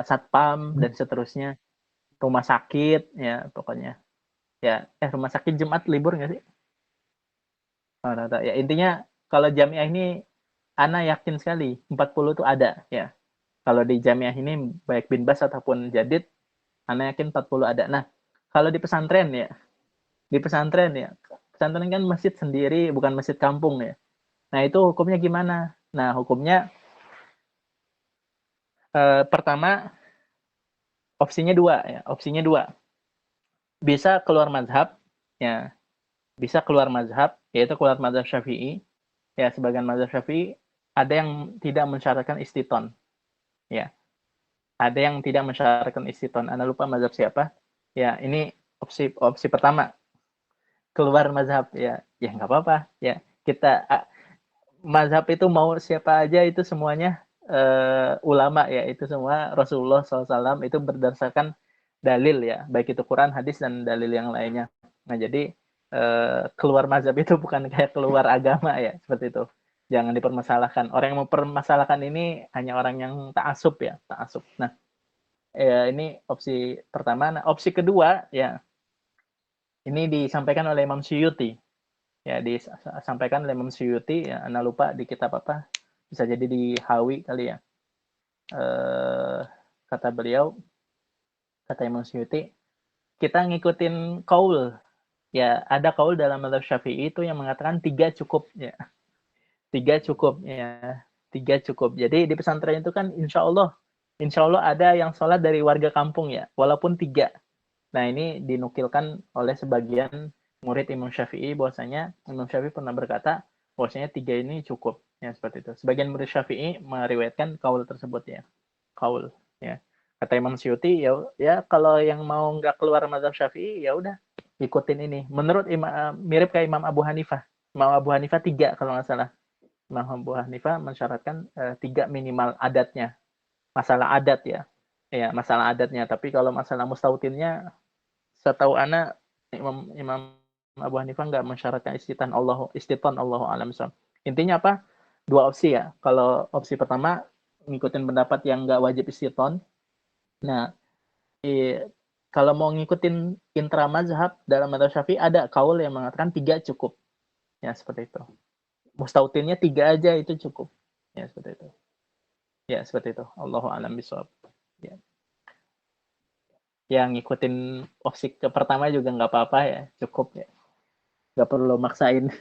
satpam dan seterusnya. Rumah sakit ya pokoknya. Ya, rumah sakit Jumat libur nggak sih? Oh, rata. Ya intinya kalau jamiah ini Ana yakin sekali 40 itu ada ya. Kalau di jamiah ini baik bin Bas ataupun Jadid, Ana yakin 40 ada. Nah, kalau di pesantren ya, pesantren kan masjid sendiri, bukan masjid kampung ya. Nah, itu hukumnya gimana? Nah, hukumnya pertama opsinya dua ya, opsinya dua. Bisa keluar mazhab ya, bisa keluar mazhab, yaitu keluar mazhab Syafi'i. Ya, sebagian mazhab Syafi'i ada yang tidak mensyaratkan istiton. Ya, ada yang tidak mensyaratkan istiton. Anda lupa mazhab siapa? Ya, ini opsi pertama. Keluar mazhab ya, ya nggak apa-apa. Ya, kita mazhab itu mau siapa aja itu semuanya ulama ya, itu semua Rasulullah SAW itu berdasarkan dalil ya, baik itu Quran, hadis dan dalil yang lainnya. Nah, jadi keluar mazhab itu bukan kayak keluar agama ya, seperti itu. Jangan dipermasalahkan. Orang yang mempermasalahkan ini hanya orang yang ta'asub ya, ta'asub. Nah, ini opsi pertama. Nah, opsi kedua ya, ini disampaikan oleh Imam Suyuti. Ya, disampaikan oleh Imam Suyuti ya, Anda lupa di kitab apa? Bisa jadi di Hawi kali ya. Kata beliau, kata Imam Suyuti, kita ngikutin kaul. Ya, ada kaul dalam mazhab Syafi'i itu yang mengatakan 3 cukup ya. 3 cukup ya. 3 cukup. Jadi di pesantren itu kan insya Allah ada yang sholat dari warga kampung ya, walaupun 3. Nah, ini dinukilkan oleh sebagian murid Imam Syafi'i bahwasanya Imam Syafi'i pernah berkata bahwasanya 3 ini cukup ya, seperti itu. Sebagian murid Syafi'i meriwayatkan kaul tersebut ya. Kaul ya. Kata Imam Suyuti ya kalau yang mau nggak keluar mazhab Syafi'i ya udah ikutin ini. Menurut mirip kayak Imam Abu Hanifah. Imam Abu Hanifah 3 kalau nggak salah. Imam Abu Hanifah mensyaratkan 3 minimal adatnya. Masalah adat ya. Ya, masalah adatnya. Tapi kalau masalah mustautinnya, setahu ana Imam Abu Hanifah nggak mensyaratkan istiton Allahu alam. Intinya apa? 2 opsi ya. Kalau opsi pertama ngikutin pendapat yang nggak wajib istiton. Nah, kalau mau ngikutin intra mazhab dalam mazhab Syafi'i ada kaul yang mengatakan 3 cukup. Ya, seperti itu. Mustautinnya 3 aja itu cukup. Ya, seperti itu. Ya, seperti itu. Allahu a'lam bishawab. Ya. Yang ngikutin opsi ke pertama juga nggak apa-apa ya, cukup ya. Nggak perlu maksain.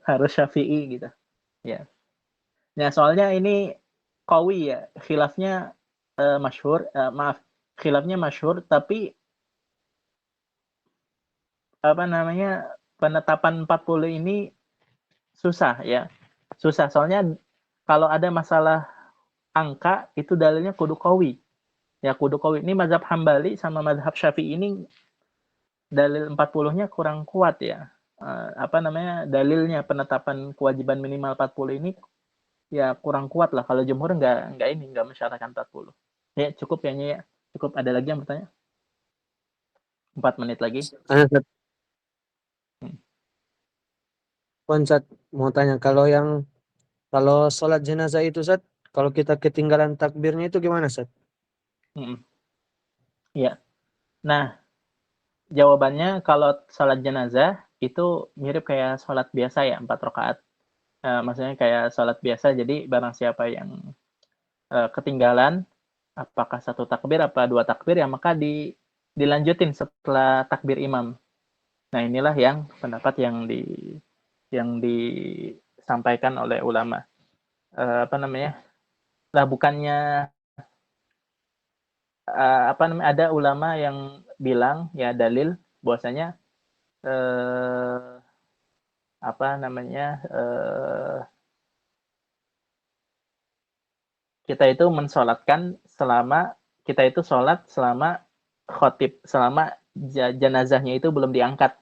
harus Syafi'i gitu. Ya. Nah, soalnya ini qawi ya, khilafnya masyhur, khilafnya masyhur tapi apa namanya? Penetapan 40 ini susah ya. Susah soalnya kalau ada masalah angka itu dalilnya kudu qawi. Ya kudu qawi. Ini mazhab Hambali sama mazhab Syafi'i ini dalil 40-nya kurang kuat ya. Apa namanya? Dalilnya penetapan kewajiban minimal 40 ini ya kurang kuat lah. Kalau jumhur nggak mensyaratkan 40. Ya cukup kayaknya ya. Cukup, ada lagi yang bertanya? 4 menit lagi. Sat. Hmm. Sat, mau tanya, kalau sholat jenazah itu, Sat, kalau kita ketinggalan takbirnya itu gimana, Sat? Ya. Nah, jawabannya kalau sholat jenazah itu mirip kayak sholat biasa ya, 4 rakaat. Maksudnya kayak sholat biasa, jadi barang siapa yang ketinggalan, apakah 1 takbir, apa 2 takbir, ya maka dilanjutin setelah takbir imam. Nah, inilah yang pendapat yang disampaikan oleh ulama. Apa namanya? Lah bukannya apa namanya? Ada ulama yang bilang ya dalil bahwasanya apa namanya? Kita itu mensolatkan selama kita itu sholat selama khotib, selama jenazahnya itu belum diangkat.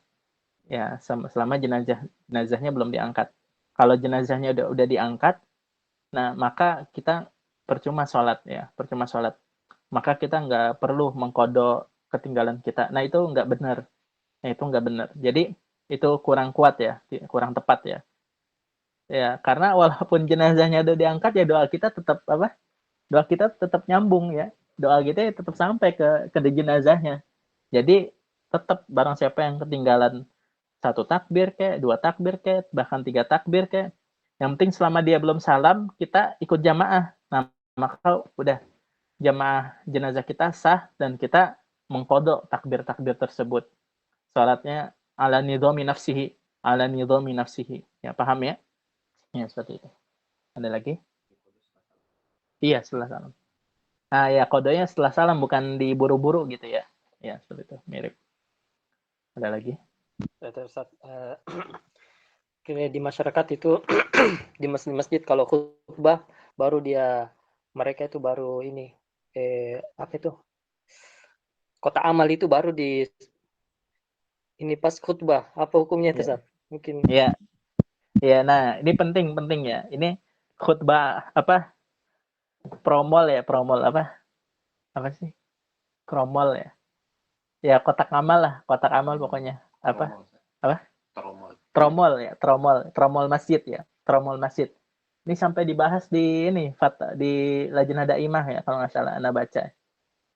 Ya, selama jenazahnya belum diangkat. Kalau jenazahnya udah diangkat, nah maka kita percuma sholat ya, percuma sholat. Maka kita nggak perlu mengkodok ketinggalan kita. Nah itu nggak benar. Nah itu nggak benar. Jadi itu kurang kuat ya, kurang tepat ya. Ya, karena walaupun jenazahnya udah diangkat ya doa kita tetap apa? Doa kita tetap nyambung ya. Doa kita ya tetap sampai ke jenazahnya. Jadi tetap barang siapa yang ketinggalan 1 takbir kek, 2 takbir kek, bahkan 3 takbir kek, yang penting selama dia belum salam, kita ikut jamaah. Nah, maka udah jamaah jenazah kita sah dan kita mengkodok takbir-takbir tersebut. Salatnya ala nidhami nafsihi, ala nidhami nafsihi. Ya, paham ya? Ya, seperti itu. Ada lagi? Iya, setelah salam. Nah, ya kodonya setelah salam, bukan diburu-buru gitu ya. Ya, seperti itu. Mirip. Ada lagi? Kira di masyarakat itu di masjid kalau khutbah baru mereka itu baru ini apa itu kotak amal itu baru ini pas khutbah, apa hukumnya itu, Sat? Mungkin ya nah ini penting ya, ini khutbah apa promol apa sih kromol ya kotak amal pokoknya apa tromol masjid ya, tromol masjid. Ini sampai dibahas di di Lajnah Daimah ya, kalau nggak salah Anda baca.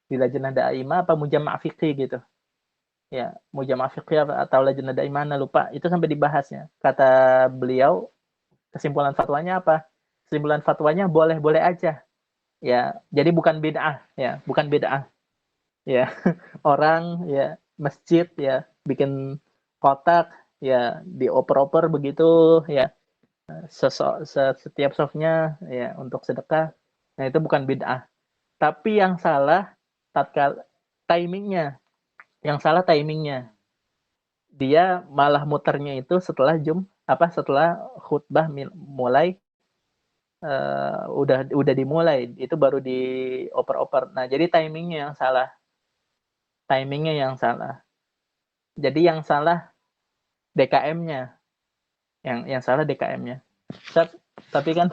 Di Lajnah Daimah apa Mujama' Fiqih gitu. Ya, Mujama' Fiqih atau Lajnah Daimah, Anda lupa. Itu sampai dibahasnya. Kata beliau, kesimpulan fatwanya apa? Kesimpulan fatwanya boleh-boleh aja. Ya, jadi bukan bid'ah ya, bukan bid'ah. Ya, orang ya masjid ya bikin kotak ya dioper-oper begitu ya, setiap softnya ya untuk sedekah. Nah itu bukan bid'ah. Tapi yang salah tatkala timingnya, dia malah muternya itu setelah setelah khutbah mulai udah dimulai, itu baru dioper-oper. Nah jadi timingnya yang salah. Jadi yang salah DKM-nya, yang salah DKM-nya. Tapi kan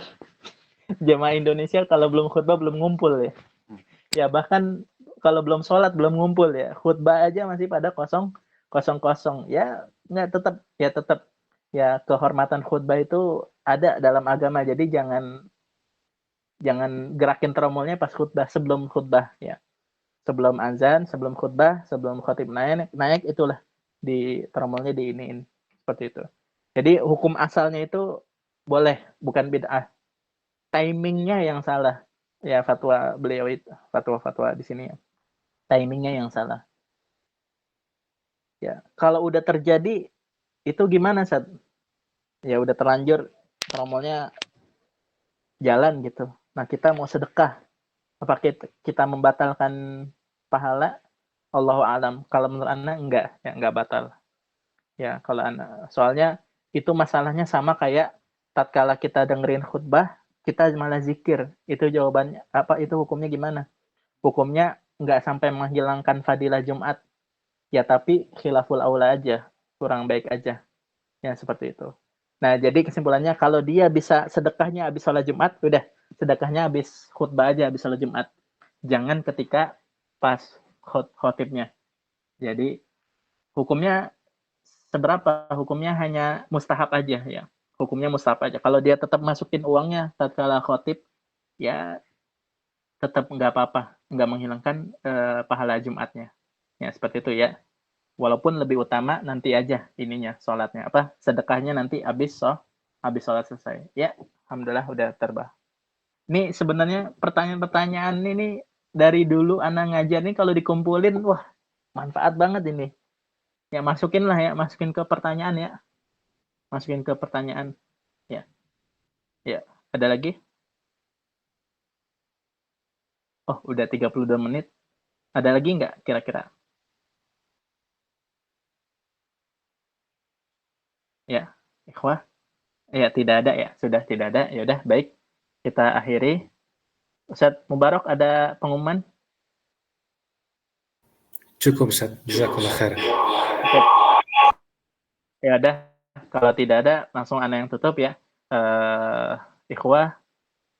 jemaah Indonesia kalau belum khutbah belum ngumpul ya. Ya bahkan kalau belum sholat belum ngumpul ya. Khutbah aja masih pada kosong. Ya nggak tetap ya kehormatan khutbah itu ada dalam agama. Jadi jangan gerakin tromolnya pas khutbah, sebelum khutbah ya. Sebelum azan, sebelum khutbah, sebelum khatib naik itulah di tromolnya diiniin seperti itu. Jadi hukum asalnya itu boleh, bukan bid'ah. Timingnya yang salah. Ya fatwa beliau itu, fatwa di sini ya. Timingnya yang salah. Ya, kalau udah terjadi itu gimana, Sat? ya udah terlanjur tromolnya jalan gitu. Nah, kita mau sedekah. Apa kita membatalkan pahala? Allahu alam. Kalau menurut Anda enggak, ya enggak batal. Ya, kalau Anda soalnya itu masalahnya sama kayak tatkala kita dengerin khutbah, kita malah zikir. Itu jawabannya apa itu hukumnya gimana? Hukumnya enggak sampai menghilangkan fadilah Jumat. Ya, tapi khilaful aula aja, kurang baik aja. Ya, seperti itu. Nah, jadi kesimpulannya kalau dia bisa sedekahnya habis sholat Jumat, udah sedekahnya habis khutbah aja, habis sholat Jumat. Jangan ketika pas khotibnya. Jadi hukumnya seberapa? Hukumnya hanya mustahab aja ya. Hukumnya mustahab aja. Kalau dia tetap masukin uangnya tatkala khotib, ya tetap nggak apa-apa, nggak menghilangkan pahala Jumatnya. Ya seperti itu ya. Walaupun lebih utama nanti aja ininya sholatnya apa sedekahnya nanti habis sholat selesai. Ya, alhamdulillah udah terbah. Ini sebenarnya pertanyaan-pertanyaan ini dari dulu anak ngajar nih kalau dikumpulin wah manfaat banget ini. Ya masukin ke pertanyaan ya. Masukin ke pertanyaan. Ya. Ya, ada lagi? Oh, udah 32 menit. Ada lagi nggak kira-kira? Ya, ikhwah. Ya, tidak ada ya. Sudah tidak ada. Ya udah, baik. Kita akhiri. Ustaz Mubarak ada pengumuman? Cukup Ustaz, jazakallah khair. Oke. Ya udah, kalau tidak ada langsung ana yang tutup ya. Ikhwah,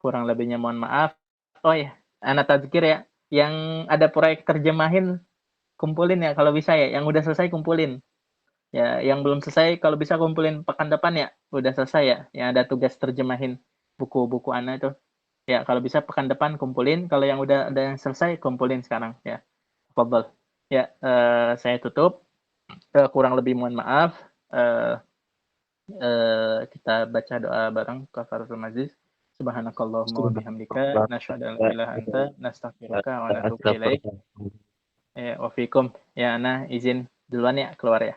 kurang lebihnya mohon maaf. Oh ya, ana tadzkir ya. Yang ada proyek terjemahin kumpulin ya kalau bisa ya. Yang udah selesai kumpulin. Ya, yang belum selesai kalau bisa kumpulin pekan depan ya. Udah selesai ya. Yang ada tugas terjemahin buku-buku ana itu. Ya, kalau bisa pekan depan kumpulin. Kalau yang udah ada yang selesai kumpulin sekarang ya. Fadhal. Ya, saya tutup. Kurang lebih mohon maaf. Kita baca doa bareng kafaratul majlis. Subhanakallahumma wa bihamdika nasyhadu an la ilaha anta nastaghfiruka wa natubu ilaik. Wa fikum. Ya, ana izin duluan ya keluar ya.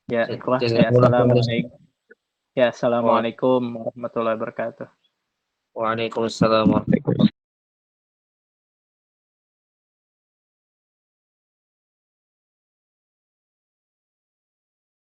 Ya, ikhwah. Ya, assalamualaikum. Ya, assalamualaikum warahmatullahi wabarakatuh. Waalaikumsalam warahmatullahi wabarakatuh.